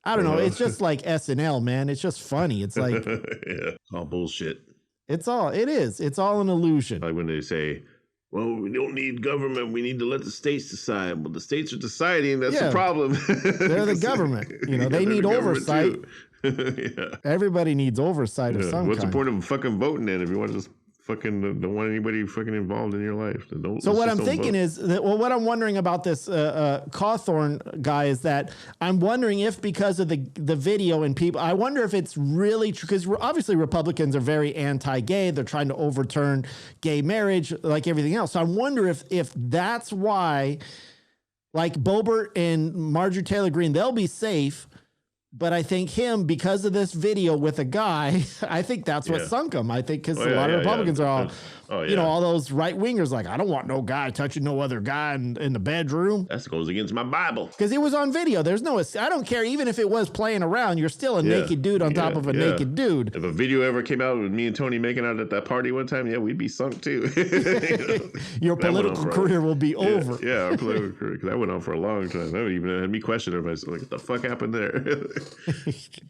I don't know, it's just like SNL, man. It's just funny. It's like all bullshit. It is. It's all an illusion. Like when they say, well, we don't need government. We need to let the states decide. Well, the states are deciding. That's the problem. They're the government. They need oversight. Everybody needs oversight of some kind. What's the point of fucking voting then if you want to just fucking don't want anybody fucking involved in your life? So what I'm thinking is that, what I'm wondering about this Cawthorne guy is that I'm wondering if because of the video and people, I wonder if it's really true, because obviously Republicans are very anti-gay. They're trying to overturn gay marriage like everything else. So I wonder if that's why, like Boebert and Marjorie Taylor Greene, they'll be safe. But I think him, because of this video with a guy, I think that's what sunk him. I think because a lot of Republicans are all, you know, all those right wingers like, I don't want no guy touching no other guy in the bedroom. That goes against my Bible. Because it was on video. There's no, I don't care. Even if it was playing around, you're still a naked dude on top of a naked dude. If a video ever came out with me and Tony making out at that party one time, we'd be sunk too. Your political career will be over. Yeah, our political career. Because that went on for a long time. That even had me questioning myself. Like, what the fuck happened there?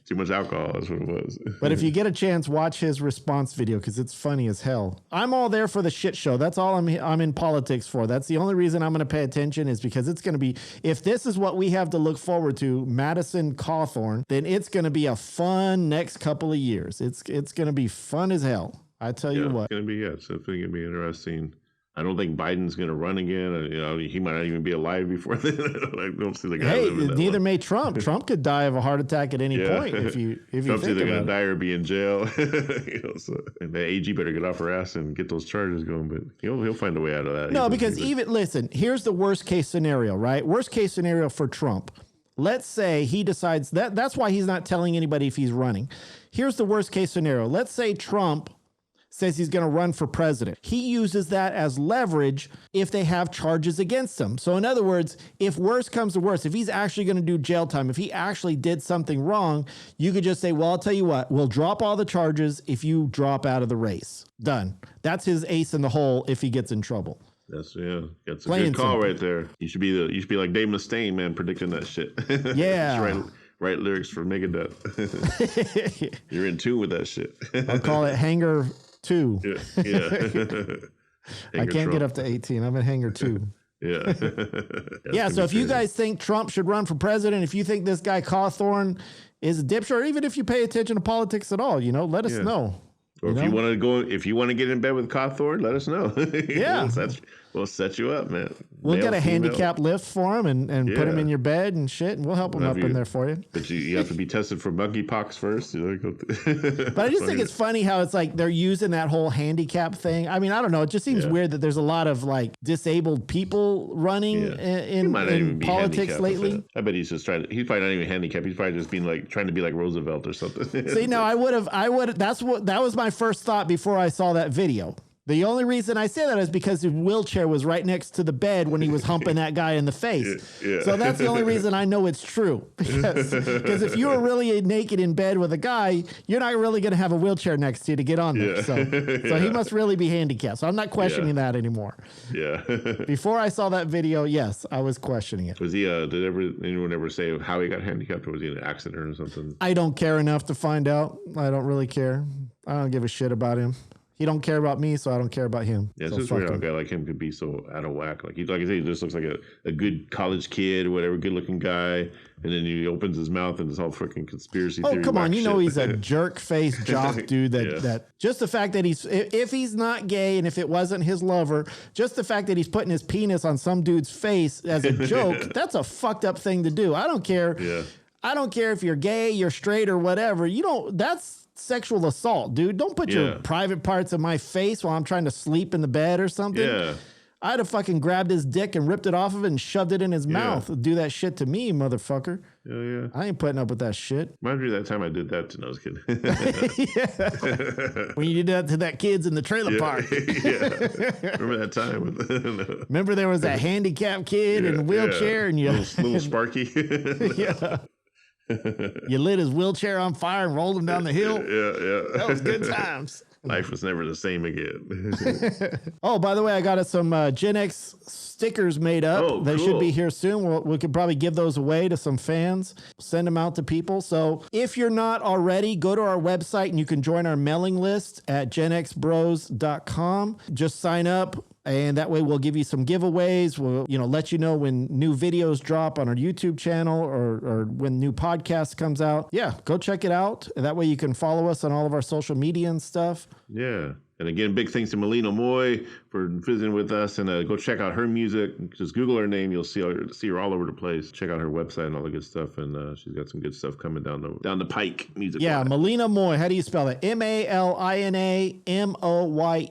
Too much alcohol. That's what it was. But if you get a chance, watch his response video because it's funny as hell. I'm all there for the shit show. That's all I'm in politics for. That's the only reason I'm going to pay attention is because it's going to be, if this is what we have to look forward to, Madison Cawthorn, then it's going to be a fun next couple of years. It's going to be fun as hell. I tell you what. It's going to be, it's definitely going to be interesting. I don't think Biden's going to run again. You know, he might not even be alive before then. I don't see the guy living that neither long. may Trump. Trump could die of a heart attack at any point if you Trump's think either about going it. to die or be in jail. You know, so, and the AG better get off her ass and get those charges going. But he'll find a way out of that. No, because listen, here's the worst case scenario, right? Worst case scenario for Trump. Let's say he decides that's why he's not telling anybody if he's running. Here's the worst case scenario. Let's say Trump says he's going to run for president. He uses that as leverage if they have charges against him. So in other words, if worse comes to worse, if he's actually going to do jail time, if he actually did something wrong, you could just say, well, I'll tell you what, we'll drop all the charges if you drop out of the race. Done. That's his ace in the hole if he gets in trouble. That's a good call right there. You should be like Dave Mustaine, man, predicting that shit. Yeah. Write lyrics for Megadeth. You're in tune with that shit. I'll call it Hanger 2. Yeah. I can't get up to 18. I'm at Hanger 2. Yeah. Yeah, so if you guys think Trump should run for president, if you think this guy Cawthorn is a dipshit, or even if you pay attention to politics at all, let us know. Or if you want to get in bed with Cawthorn, let us know. Yeah. We'll set you up, man. We'll get a handicap lift for him and put him in your bed and shit, and we'll help him up in there for you. But you have to be tested for monkeypox first. But I just think it's funny how it's like they're using that whole handicap thing. I mean, I don't know. It just seems weird that there's a lot of like disabled people running in politics lately. I bet he's just he's probably not even handicapped. He's probably just being like trying to be like Roosevelt or something. See, no, I would have, that was my first thought before I saw that video. The only reason I say that is because his wheelchair was right next to the bed when he was humping that guy in the face. Yeah. So that's the only reason I know it's true. Because if you were really naked in bed with a guy, you're not really going to have a wheelchair next to you to get on there. So he must really be handicapped. So I'm not questioning that anymore. Yeah. Before I saw that video, yes, I was questioning it. Was he? Did anyone ever say how he got handicapped, or was he in an accident or something? I don't care enough to find out. I don't really care. I don't give a shit about him. He don't care about me, so I don't care about him. Yeah, it's so just weird how a guy like him could be so out of whack. Like I say, he just looks like a good college kid or whatever, good looking guy. And then he opens his mouth and it's all freaking conspiracy theory. Oh, come on. Shit. He's a jerk face jock dude that just the fact that if he's not gay and if it wasn't his lover, just the fact that he's putting his penis on some dude's face as a joke, that's a fucked up thing to do. I don't care. Yeah. I don't care if you're gay, you're straight or whatever. That's sexual assault, dude. Don't put your private parts in my face while I'm trying to sleep in the bed or something. Yeah. I'd have fucking grabbed his dick and ripped it off of it and shoved it in his mouth. Do that shit to me, motherfucker. Yeah. I ain't putting up with that shit. Reminds me of that time I did that to those kids. When you did that to that kids in the trailer park. Remember that time? Remember there was that handicapped kid in a wheelchair and you little Sparky. You lit his wheelchair on fire and rolled him down the hill. Yeah. That was good times. Life was never the same again. Oh, by the way, I got us some Gen X stickers made up. Oh, they cool. should be here soon. We could probably give those away to some fans, send them out to people. So if you're not already, go to our website and you can join our mailing list at genxbros.com. Just sign up. And that way we'll give you some giveaways. We'll, let you know when new videos drop on our YouTube channel or when new podcast comes out. Yeah, go check it out. And that way you can follow us on all of our social media and stuff. Yeah. And again, big thanks to Malina Moye for visiting with us. And go check out her music. Just Google her name. You'll see her all over the place. Check out her website and all the good stuff. And she's got some good stuff coming down the pike music. Yeah, Malina Moye. How do you spell that? Malina Moye.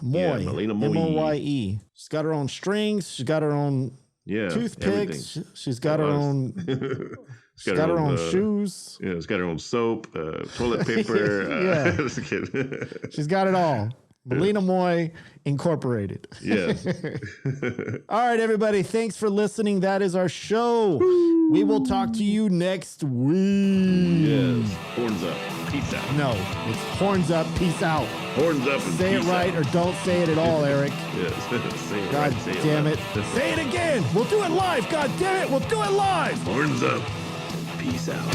Moye. Yeah, Malina Moye. Moye. She's got her own strings. She's got her own toothpicks. everything. She's got her own She's got her own shoes. Yeah, she's got her own soap, toilet paper. Yeah. Just kidding. She's got it all. Malina Moye Incorporated. Yes. All right, everybody. Thanks for listening. That is our show. We will talk to you next week. Yes. Horns up. Peace out. No, it's horns up. Peace out. Horns up and say it peace right out. or don't say it at all, Eric. Yes. Say it God right. Say damn it. it. Say it again. We'll do it live. God damn it. We'll do it live. Horns up. Peace out.